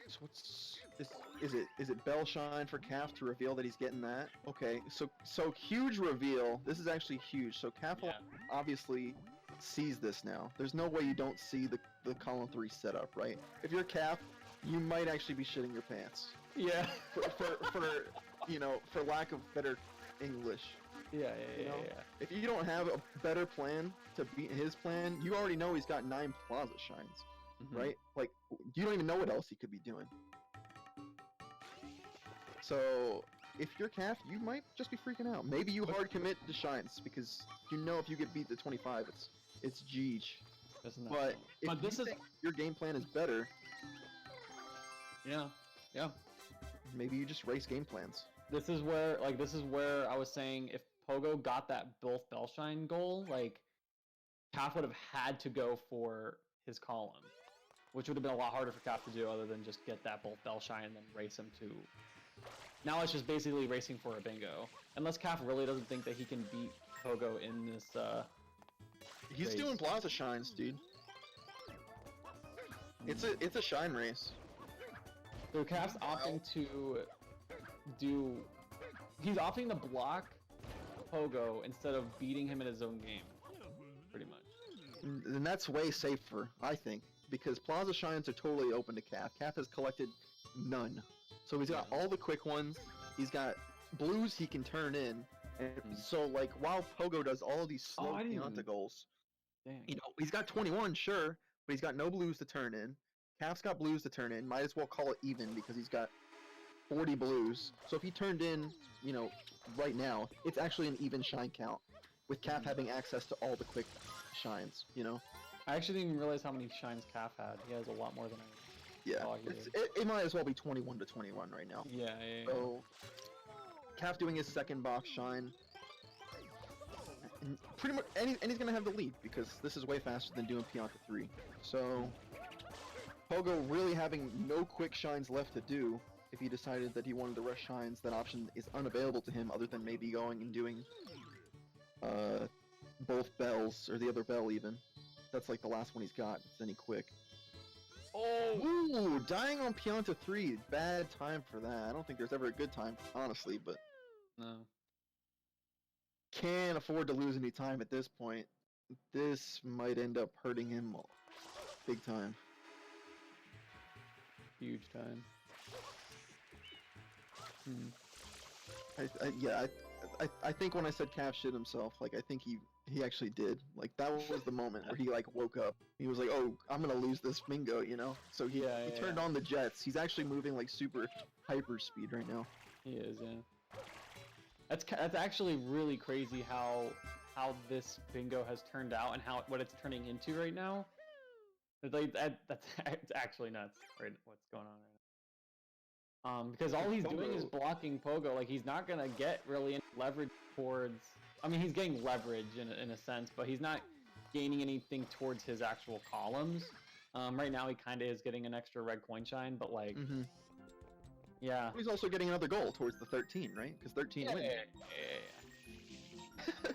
So what's this? Is it Bell Shine for Calf to reveal that he's getting that? Okay, so huge reveal. This is actually huge. So Calf Yeah. obviously sees this now. There's no way you don't see the column 3 setup, right? If you're Calf, you might actually be shitting your pants. Yeah. For you know, for lack of better English. Yeah. You know? If you don't have a better plan to beat his plan, you already know he's got 9 Plaza Shines, Mhm. right? Like, you don't even know what else he could be doing. So, if you're Calf, you might just be freaking out. Maybe you hard commit to Shines, because you know if you get beat to 25, it's Jeej. Isn't that But fun? if But this you is think your game plan is better, yeah. maybe you just race game plans. This is where I was saying if Pogo got that both Bellshine goal, like Calf would have had to go for his column, which would have been a lot harder for Calf to do other than just get that both Bellshine and then race him to. Now it's just basically racing for a bingo. Unless Calf really doesn't think that he can beat Pogo in this. He's race. doing Plaza Shines, dude. It's a shine race. So Calf's opting to do. He's opting to block Pogo instead of beating him in his own game, pretty much. And that's way safer, I think, because Plaza Shines are totally open to Calf. Calf has collected none. So he's got all the quick ones, he's got blues he can turn in, and so like while Pogo does all of these slow Pianta goals, Dang. you know, he's got 21, sure, but he's got no blues to turn in. Calf's got blues to turn in, might as well call it even because he's got 40 blues. So if he turned in, you know, right now, it's actually an even shine count, with Calf having access to all the quick shines, you know? I actually didn't even realize how many shines Calf had. He has a lot more than I. Yeah, Oh, he it might as well be 21 to 21 right now. Yeah. So, Calf doing his second box shine. And pretty much, and he's gonna have the lead because this is way faster than doing Pianta 3. So, Pogo really having no quick shines left to do. If he decided that he wanted to rush shines, that option is unavailable to him other than maybe going and doing both bells, or the other bell even. That's like the last one he's got, if it's any quick. Oh! Ooh, dying on Pianta 3. Bad time for that. I don't think there's ever a good time, honestly, but... No. Can't afford to lose any time at this point. This might end up hurting him big time. Huge time. I think when I said Calf shit himself, like I think he actually did. Like that was the moment where he like woke up. He was like, "Oh, I'm gonna lose this bingo," you know. So he turned on the jets. He's actually moving like super hyper speed right now. He is, yeah. That's actually really crazy how this bingo has turned out and what it's turning into right now. Like that's it's actually nuts, right? What's going on right now? Because all he's doing is blocking Pogo. Like he's not gonna get really any leverage towards. I mean, he's getting leverage in a sense, but he's not gaining anything towards his actual columns. Right now, he kind of is getting an extra red coin shine, but like, yeah. He's also getting another goal towards the 13, right? Because 13 wins. Yeah.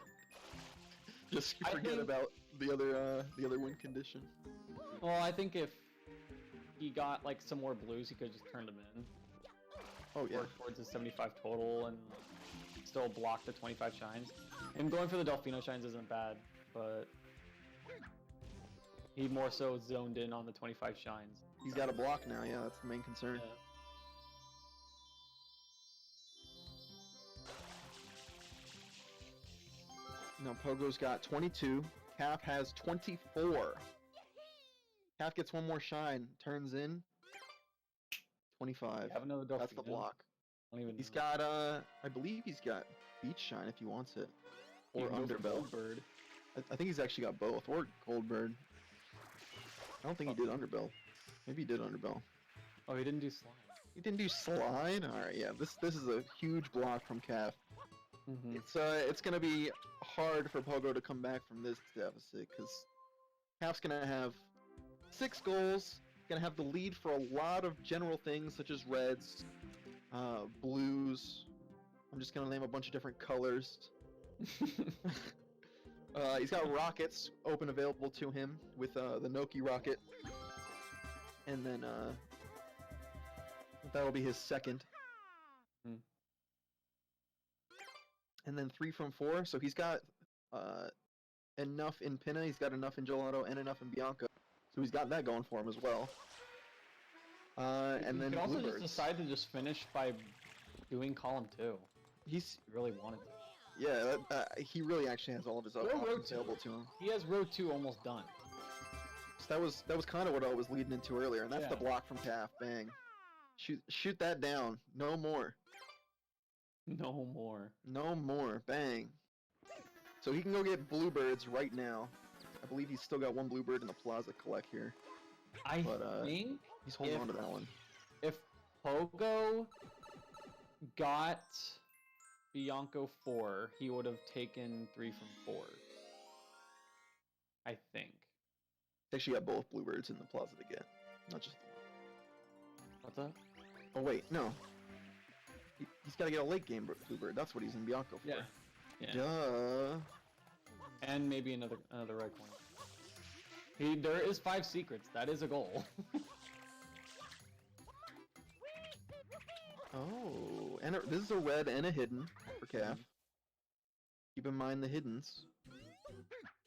Just forget about the other win condition. Well, I think if he got like some more blues, he could have just turned them in. Oh yeah. Work towards his 75 total and still block the 25 shines. And going for the Delfino shines isn't bad, but he more so zoned in on the 25 shines. He's got a block now. Yeah, that's the main concern. Yeah. Now Pogo's got 22. Calf has 24. Calf gets one more shine, turns in 25. You have another Delfino. That's the block. I don't even He's know. got I believe he's got Beach Shine if he wants it, or Underbell. Goldbird. I think he's actually got both, or Goldbird. I don't think he did Underbell. Maybe he did Underbell. Oh, he didn't do slime. He didn't do Slide. All right, yeah. This is a huge block from Calf. It's gonna be hard for Pogo to come back from this deficit because Calf's gonna have 6 goals. Gonna have the lead for a lot of general things such as reds, blues. I'm just gonna name a bunch of different colors. He's got rockets open available to him with the Noki rocket, and then that'll be his second. And then 3 from 4, so he's got enough in Pinna, he's got enough in Gelato, and enough in Bianca. So he's got that going for him as well. And then he could also Bluebirds. just decide to just finish by doing column 2. He really wanted to. Yeah, he really actually has all of his options available to him. He has row 2 almost done. So that was kind of what I was leading into earlier, and that's the block from Calf. Bang. Shoot that down. No more. No more. No more. Bang. So he can go get Bluebirds right now. I believe he's still got 1 Bluebird in the Plaza collect here. I think he's holding on to that one. If Pogo got Bianco 4, he would have taken 3 from 4. I think. Actually got both bluebirds in the plaza to get, not just What's that? Oh wait, no. He's got to get a late game bluebird. That's what he's in Bianco for. Yeah. Yeah. Duh. And maybe another red coin. There is 5 secrets. That is a goal. Oh, and this is a red and a hidden for Calf. Keep in mind the hiddens,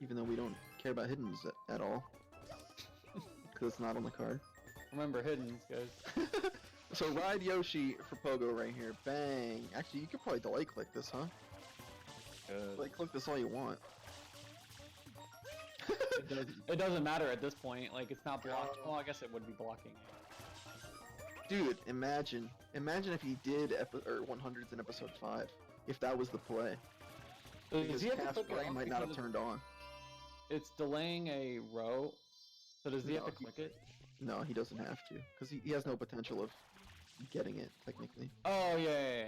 even though we don't care about hiddens at all, because it's not on the card. Remember hiddens, guys. So ride Yoshi for Pogo right here. Bang. Actually, you could probably delay click this, huh? Good. Delay click this all you want. It doesn't matter at this point. Like, it's not blocking. Well, I guess it would be blocking. Dude, imagine if he did 100s in episode 5. If that was the play. Does Because he have to Calf's click it brain off might not have because turned on. it's delaying a row? So does he have No, to click it? No, he doesn't have to. Because he has no potential of getting it, technically. Oh, yeah.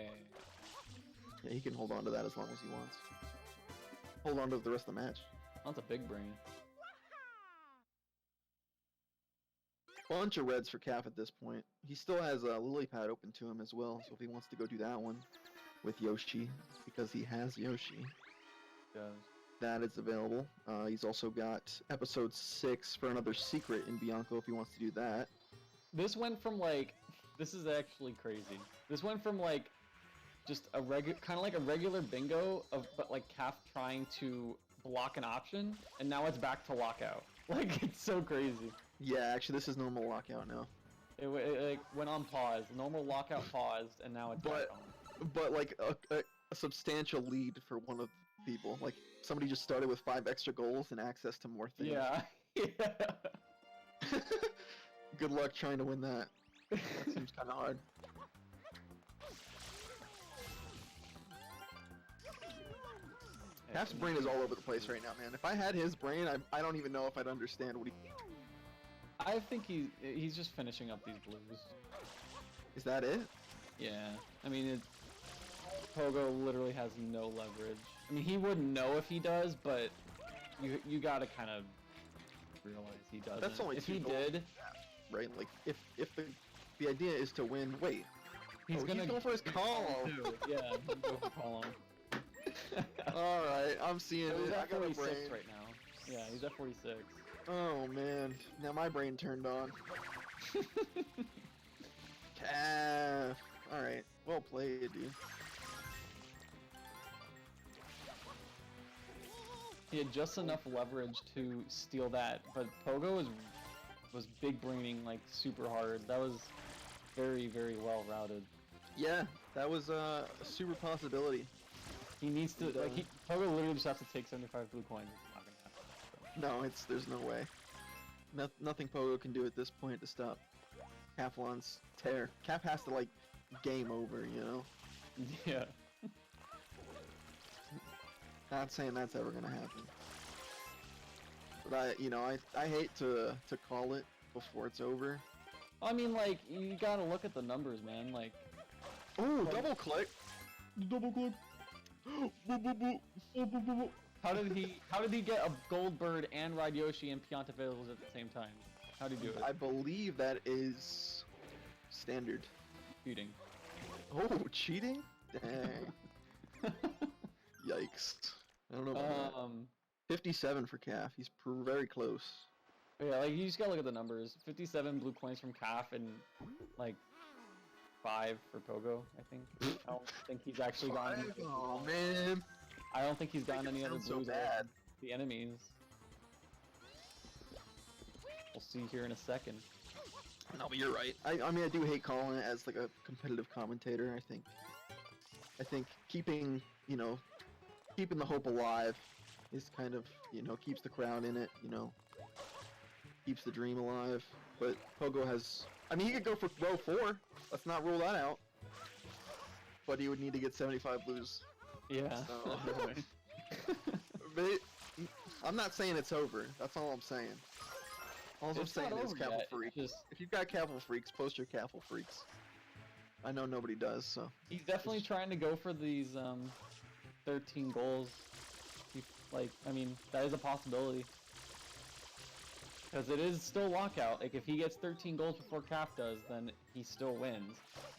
Yeah, he can hold on to that as long as he wants. Hold on to the rest of the match. That's a big brain. Bunch of reds for Calf at this point. He still has a lily pad open to him as well, so if he wants to go do that one with Yoshi, because he has Yoshi, that is available. He's also got episode 6 for another secret in Bianco if he wants to do that. This went from like, this is actually crazy. This went from like, just a kind of like a regular bingo but like Calf trying to block an option, and now it's back to lockout. Like, it's so crazy. Yeah, actually this is normal lockout now. It like went on pause. Normal lockout paused, and now it's back on. But like a substantial lead for one of the people. Like somebody just started with 5 extra goals and access to more things. Yeah. Yeah. Good luck trying to win that. That seems kind of hard. Calf's brain is all over the place right now, man. If I had his brain, I don't even know if I'd understand what he... I think he's just finishing up these blues. Is that it? Yeah. I mean, Pogo literally has no leverage. I mean, he wouldn't know if he does, but you gotta kind of realize he doesn't. That's only if 2 he goals. did, Right? Like, if the idea is to win... Wait. he's He's going for his call! Yeah, he'll go for column. Alright, I'm seeing So he's it. I at got a 46 brain. right now. Yeah, he's at 46. Oh man, now my brain turned on. Calf. Alright, well played, dude. He had just enough leverage to steal that, but Pogo was big braining like super hard. That was very, very well routed. Yeah, that was a super possibility. He needs to Pogo literally just has to take 75 blue coins. It's not gonna happen. No, there's no way. Nothing Pogo can do at this point to stop Kaffelon's tear. Cap has to like game over, you know. Yeah. Not saying that's ever gonna happen. But I hate to call it before it's over. I mean, like, you gotta look at the numbers, man. Like, Ooh, double click. double click. Boo, boo, boo. Boo, boo, boo, boo. How did he get a gold bird and ride Yoshi and Pianta Fails at the same time? How did he do it? I believe that is standard. Cheating. Oh, cheating? Dang. Yikes. I don't know about that. 57 for Calf. He's very close. Yeah, like, you just gotta look at the numbers. 57 blue coins from Calf and, like, 5 for Pogo, I think. I don't think he's actually gotten any other Oh, blues. man. I don't think he's gotten any other Sounds so blues out bad. of the enemies. We'll see here in a second. No, but you're right. I mean, I do hate calling it as like a competitive commentator. I think keeping the hope alive is kind of, keeps the crowd in it, keeps the dream alive. But Pogo has, I mean, he could go for row 4. Let's not rule that out. But he would need to get 75 blues. Yeah. So, but I'm not saying it's over. That's all I'm saying. All I'm It's saying not is over Caffle yet, Freak. it's just- If you've got Caffle Freaks, post your Caffle Freaks. I know nobody does, so. He's definitely trying to go for these 13 goals. Like, I mean, that is a possibility. Because it is still lockout. Like, if he gets 13 goals before Cap does, then he still wins.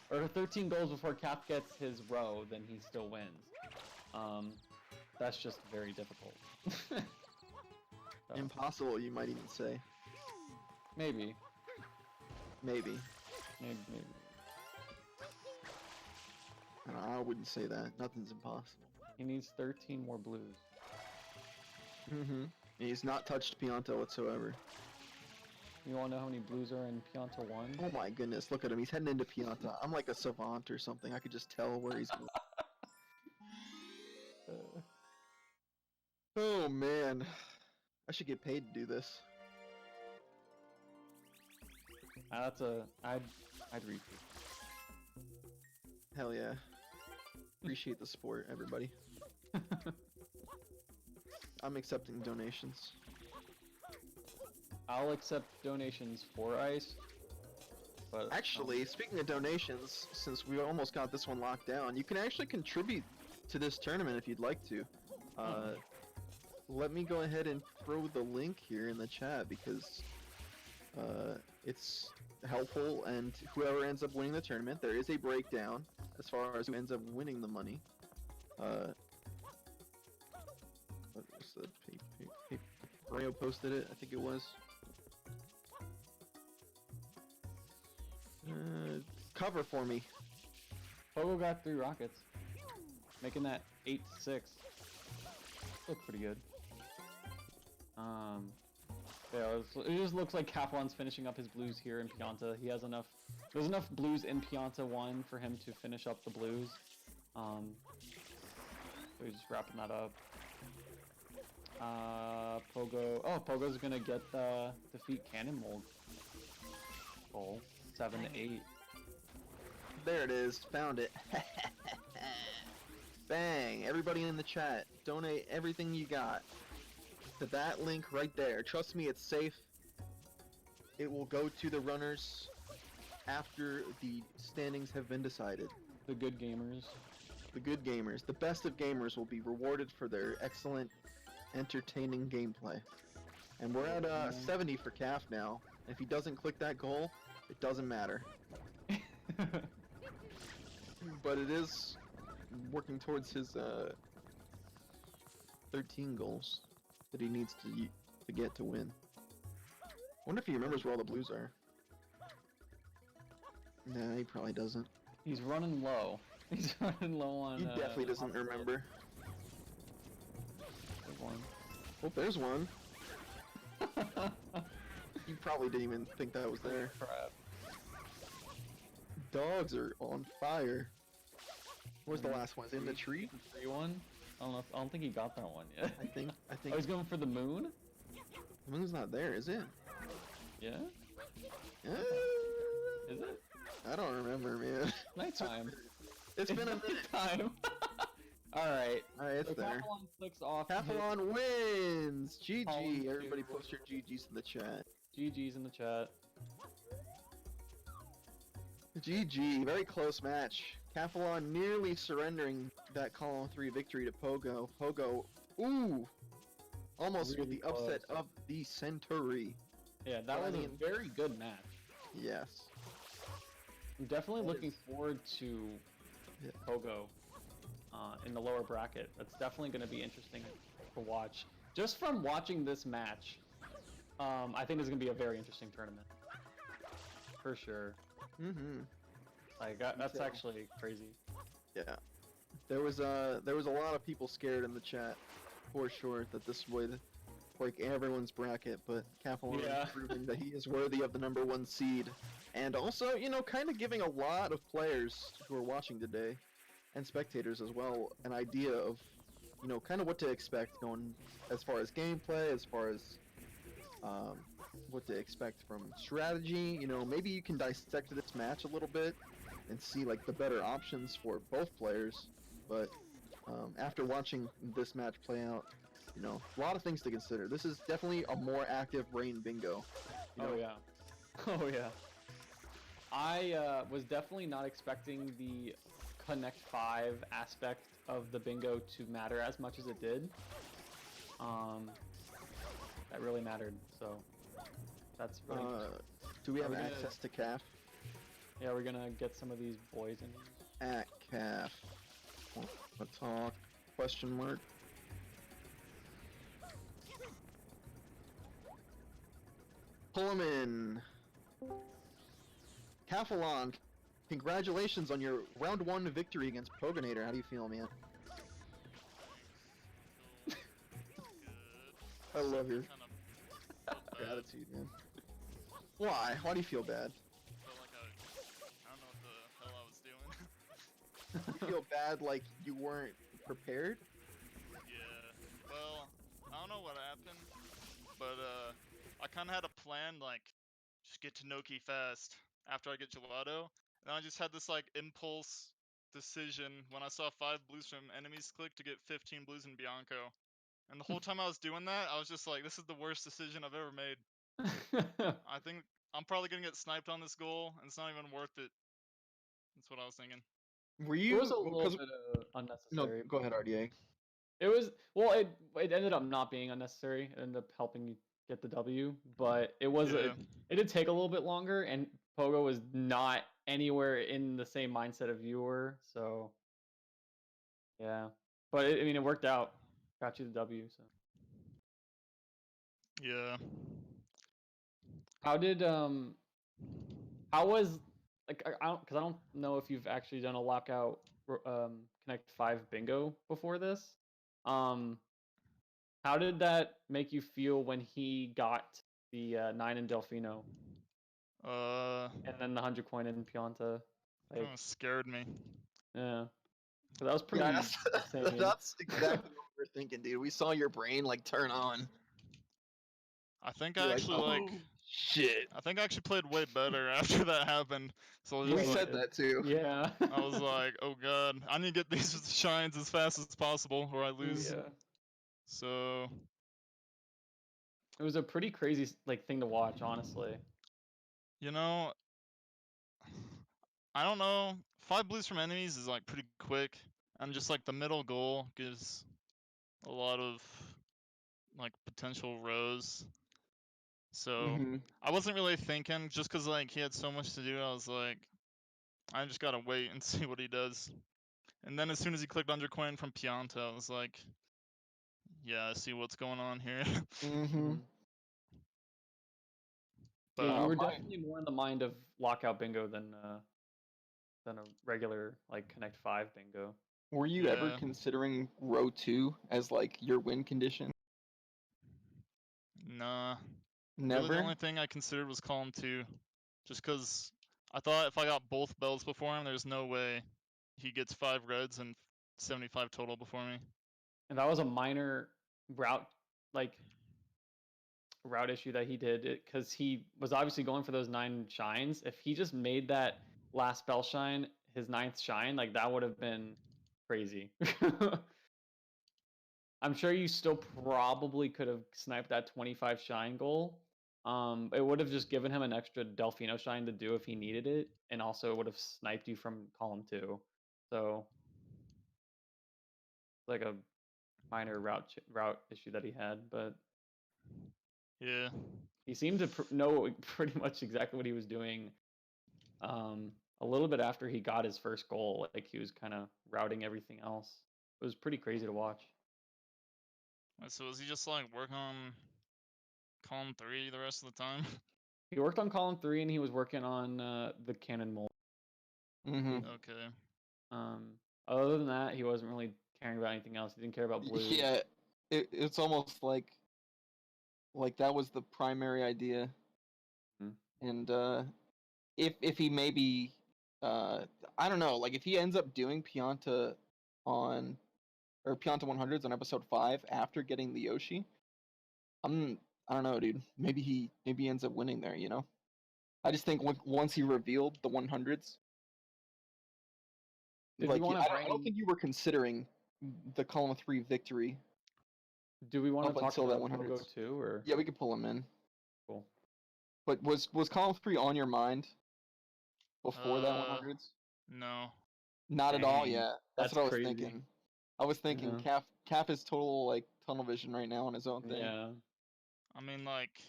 Or 13 goals before Cap gets his row, then he still wins. That's just very difficult. So, Impossible, you might even say. maybe. Maybe. Maybe. I wouldn't say that. Nothing's impossible. He needs 13 more blues. Mm-hmm. He's not touched Pianta whatsoever. You wanna know how many blues are in Pianta 1? Oh my goodness, look at him. He's heading into Pianta. I'm like a savant or something. I could just tell where he's going. Oh man. I should get paid to do this. That's I'd read it. Hell yeah. Appreciate the support, everybody. I'm accepting donations. I'll accept donations for ice. But Actually, speaking of donations, since we almost got this one locked down, you can actually contribute to this tournament if you'd like to. Let me go ahead and throw the link here in the chat because it's helpful, and whoever ends up winning the tournament, there is a breakdown as far as who ends up winning the money. What was the Rayo posted it? I think it was. Cover for me. Pogo got 3 rockets, making that 8-6. Look pretty good. Yeah, it just looks like Kaffelon's finishing up his blues here in Pianta. He has enough. There's enough blues in Pianta 1 for him to finish up the blues. So he's just wrapping that up. Pogo. Oh, Pogo's gonna get the defeat cannon mold goal. 7-8. There it is. Found it. Bang! Everybody in the chat, donate everything you got to that link right there. Trust me, it's safe. It will go to the runners after the standings have been decided. The good gamers. The good gamers, the best of gamers will be rewarded for their excellent, entertaining gameplay. And we're at 70 for Calf now. If he doesn't click that goal, it doesn't matter. But it is working towards his 13 goals that he needs to get to win. Wonder if he remembers where all the blues are. Nah, he probably doesn't. He's running low. He's running low on. He definitely doesn't remember. There's one. Oh, there's one. You probably didn't even think that was there. Crap. Dogs are on fire. Where's the last one? Is it in the tree? 3-1. I don't think he got that one yet. I think. Oh, he's going for the moon. The moon's not there, is it? Yeah. Is it? I don't remember, man. Nighttime. It's been a minute. Time. All right. Alright, it's So there. Kaffelon clicks off. Kaffelon wins! GG! Column Everybody two. post your GGs in the chat. GG's in the chat. GG, very close match. Kaffelon nearly surrendering that column 3 victory to Pogo. Pogo, ooh! Almost with Really the upset of the century. Yeah, that was a Guardian. very good match. Yes. I'm definitely That looking is- forward to Yeah. Pogo in the lower bracket. That's definitely going to be interesting to watch. Just from watching this match, I think it's going to be a very interesting tournament. For sure. Mm-hmm. Like that's too. actually crazy. Yeah. There was a lot of people scared in the chat, for sure, that this would break everyone's bracket, but Kaffelon Yeah. is proving that he is worthy of the #1 seed. And also, you know, kind of giving a lot of players who are watching today, and spectators as well, an idea of, you know, kind of what to expect going as far as gameplay, as far as what to expect from strategy. You know, maybe you can dissect this match a little bit and see like the better options for both players. But after watching this match play out, you know, a lot of things to consider. This is definitely a more active Rain Bingo. You know, Oh yeah. Oh yeah. I was definitely not expecting the Connect 5 aspect of the bingo to matter as much as it did. That really mattered, so that's really Do we Are have we gonna- access to calf? yeah, we're gonna get some of these boys in. At calf. A talk? Question mark. Pull him in. Kaffelon, congratulations on your round 1 victory against Pogonator. How do you feel, man? I love your Kind of gratitude, man. Why? Why do you feel bad? felt like I don't know what the hell I was doing. You feel bad like you weren't prepared? Yeah. Well, I don't know what happened, but I kind of had a plan, like just get to Noki fast after I get gelato, and I just had this like impulse decision when I saw 5 blues from enemies click to get 15 blues in Bianco. And the whole time I was doing that, I was just like, this is the worst decision I've ever made. I think I'm probably gonna get sniped on this goal, and it's not even worth it. That's what I was thinking. Were It you? was a little Because bit no, unnecessary. go ahead, RDA. It was well. It ended up not being unnecessary. It ended up helping you get the W, but it was Yeah. it did take a little bit longer, and Pogo was not anywhere in the same mindset of you were. So yeah, but I mean, it worked out. Got you the W. So Yeah. how did how was like I don't because I don't know if you've actually done a lockout Connect 5 bingo before this. Um, How did that make you feel when he got the 9 in Delfino Uh, and then the 100 coin in Pianta? kind Like, of scared me. yeah, 'cause that was Yeah, pretty that's, insane. that's exactly what we were thinking, dude. We saw your brain like turn on. I think You're I like, actually oh shit. I think I actually played way better after that happened. So I was We just you like, said did. that too. Yeah. I was like, oh god, I need to get these shines as fast as possible, or I lose. Yeah. So It was a pretty crazy like thing to watch, honestly. you know, I don't know. 5 blues from enemies is like pretty quick, and just like the middle goal gives a lot of like potential rows. So Mm-hmm. I wasn't really thinking, just cause like he had so much to do. I was like, I just gotta wait and see what he does. And then as soon as he clicked undercoin from Pianta, I was like, yeah, I see what's going on here. Mm-hmm. Mhm. Yeah, But you were My, definitely more in the mind of lockout bingo than a regular like Connect 5 bingo. were you ever yeah, considering row 2 as like your win condition? nah. Really, the Never? only thing I considered was column 2, just cause I thought if I got both bells before him, there's no way he gets 5 reds and 75 total before me. And that was a minor route like route issue that he did because he was obviously going for those 9 shines. If he just made that last spell shine his 9th shine, like that would have been crazy. I'm sure you still probably could have sniped that 25 shine goal. It would have just given him an extra Delfino shine to do if he needed it, and also it would have sniped you from column 2. So like a minor route issue that he had, but Yeah, he seemed to know pretty much exactly what he was doing. A little bit after he got his first goal, like he was kind of routing everything else. It was pretty crazy to watch. so was he just like working on column 3 the rest of the time? He worked on column 3 and he was working on the cannon mold. Mm-hmm. Okay. Um, Other than that, he wasn't really caring about anything else. He didn't care about blues. Yeah, it's almost like that was the primary idea. Mhm. And if he maybe I don't know, like if he ends up doing Pianta on or Pianta 100s on episode 5 after getting the Yoshi, I don't know, dude. Maybe he ends up winning there, you know? I just think once he revealed the 100s, Did we like want to I don't bring? think you were considering the column 3 victory Do we want to up talk until that about Pogo 100s. too, or Yeah, we could pull him in. cool? But was column 3 on your mind before that 100s? No. Not at all. Dang, Yeah, that's that's what I was crazy. thinking. I was thinking Yeah. Calf is total like tunnel vision right now on his own thing. Yeah. I mean, like,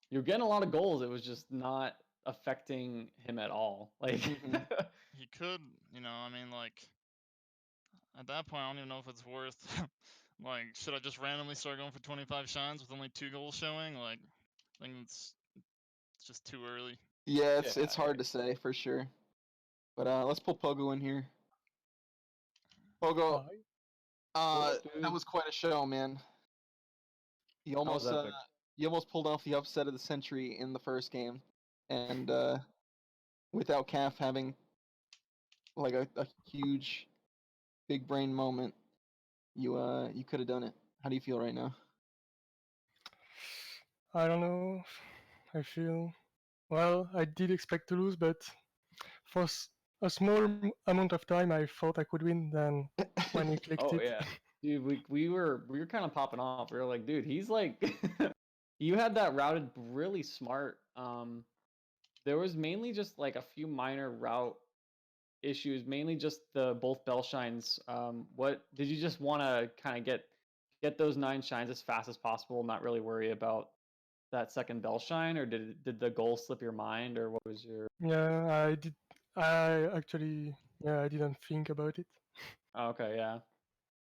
You're getting a lot of goals. It was just not affecting him at all. Like, Mhm. he could, I mean, like, at that point, I don't even know if it's worth. Like, should I just randomly start going for 25 shines with only 2 goals showing? Like, I think it's just too early. Yeah, yeah, it's hard to say for sure. But let's pull Pogo in here. Pogo, Hi. what up, that dude? was quite a show, man. You That was almost epic. you almost pulled off the upset of the century in the first game, and without Calf having like a huge big brain moment, you could have done it. How do you feel right now? I don't know. I feel well. I did expect to lose, but for a small amount of time, I thought I could win. Then when we clicked Oh it, yeah, dude. We were kind of popping off. We were like, dude, he's like, you had that routed really smart. There was mainly just like a few minor route issues, mainly just the both bell shines. What did you just want to kind of get those 9 shines as fast as possible, not really worry about that second bell shine, or did the goal slip your mind, or what was your? yeah, I did. I actually, yeah, I didn't think about it. Oh, okay, yeah,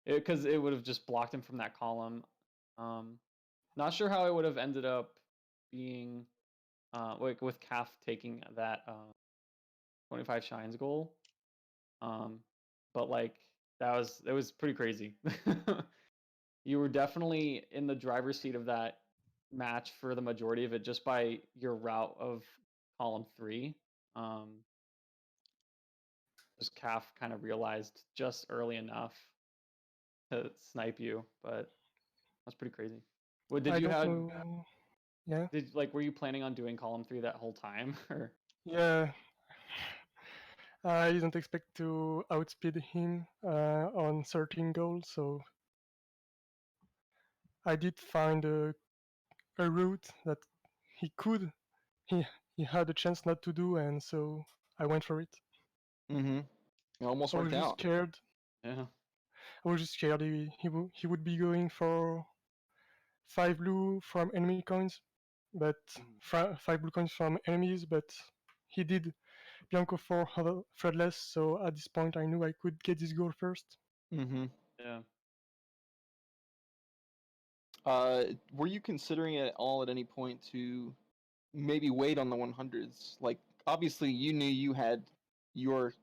because it would have just blocked him from that column. Um, Not sure how it would have ended up being, like with Calf taking that 25 shines goal. Um, but like it was pretty crazy. You were definitely in the driver's seat of that match for the majority of it just by your route of column 3. Um, just Calf kind of realized just early enough to snipe you, but that's pretty crazy. What did I you don't have? know. Yeah, Were you planning on doing column 3 that whole time, or? yeah. I didn't expect to outspeed him on 13 goals, so I did find a route that he could he he had a chance not to do, and so I went for it. Mm-hmm. It almost I was worked just out. scared. Yeah. I was just scared he would be going for 5 blue from enemy coins, but 5 blue coins from enemies, but he did Bianco for threadless. So at this point, I knew I could get this goal first. Mm-hmm. Yeah. Were you considering at all at any point to maybe wait on the 100s? Like, obviously, you knew you had your,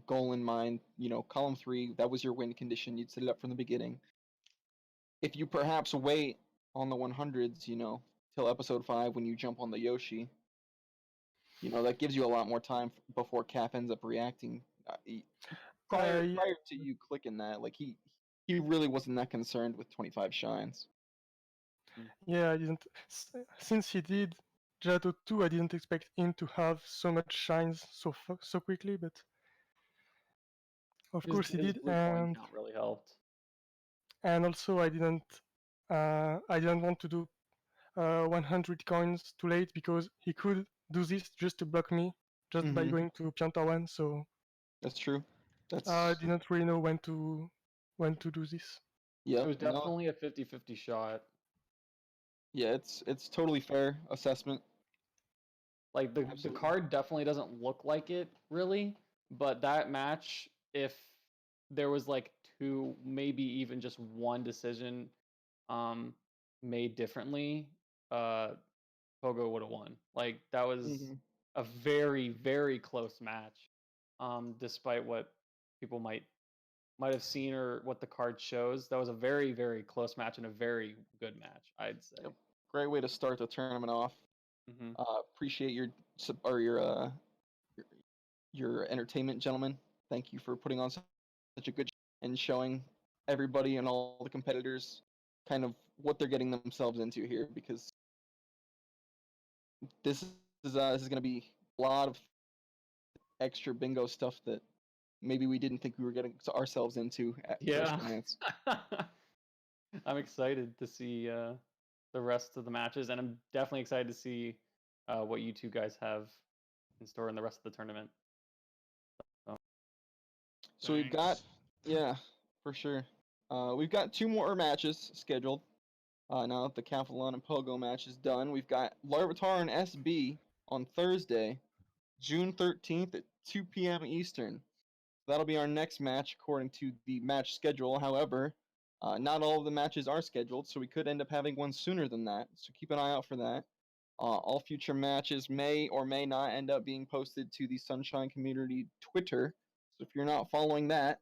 goal in mind. Column 3, that was your win condition. You'd set it up from the beginning. If you perhaps wait on the 100s, till episode 5 when you jump on the Yoshi, that gives you a lot more time before Cap ends up reacting. Prior I prior to you clicking that, like he really wasn't that concerned with 25 shines. Mm. Yeah, I didn't. Since he did Gelato 2, I didn't expect him to have so much shines so quickly, but of course he His did, blue coin count really helped. and also I didn't want to do 100 coins too late because he could do this just to block me just by Mm-hmm. going to Pianta 1. So That's true. I That's didn't really know when to do this. It Yep. was No. definitely a 50-50 shot. Yeah, it's totally fair assessment. Like the Absolutely. card definitely doesn't look like it really, but that match, if there was like two, maybe even just one decision um made differently, uh Pogo would have won. Like that was Mm-hmm. a very, very close match. Despite what people might have seen or what the card shows, that was a very, very close match and a very good match, I'd say. Yep. Great way to start the tournament off. Hmm. Appreciate your or your entertainment, gentlemen. Thank you for putting on such a good and showing everybody and all the competitors kind of what they're getting themselves into here, because this is going to be a lot of extra bingo stuff that maybe we didn't think we were getting ourselves into at first Yeah. glance. I'm excited to see the rest of the matches, and I'm definitely excited to see what you two guys have in store in the rest of the tournament. So we've got, Thanks. yeah, for sure. We've got 2 more matches scheduled. Now that the Kaffelon and Pogo match is done, we've got Larvitar and SB on Thursday, June 13th at 2 p.m. Eastern. That'll be our next match according to the match schedule. However, not all of the matches are scheduled, so we could end up having one sooner than that. So keep an eye out for that. All future matches may or may not end up being posted to the Sunshine Community Twitter. So if you're not following that,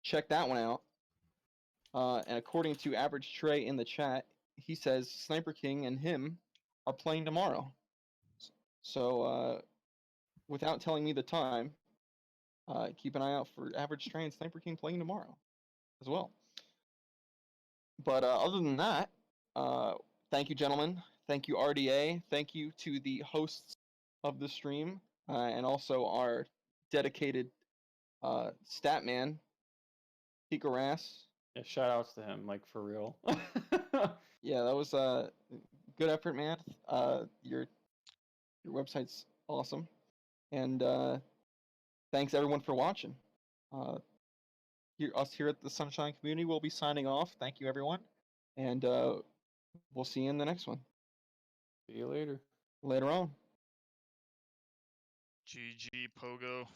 check that one out. And according to Average Trey in the chat, he says Sniper King and him are playing tomorrow. So without telling me the time, keep an eye out for Average Trey and Sniper King playing tomorrow as well. But other than that, thank you, gentlemen. Thank you, RDA. Thank you to the hosts of the stream and also our dedicated stat man, Pikaras. Yeah, shout outs to him, like for real. Yeah, that was good effort, man. Your website's awesome, and thanks everyone for watching. Us here at the Sunshine Community will be signing off. Thank you, everyone, and we'll see you in the next one. See you later. Later on. GG Pogo.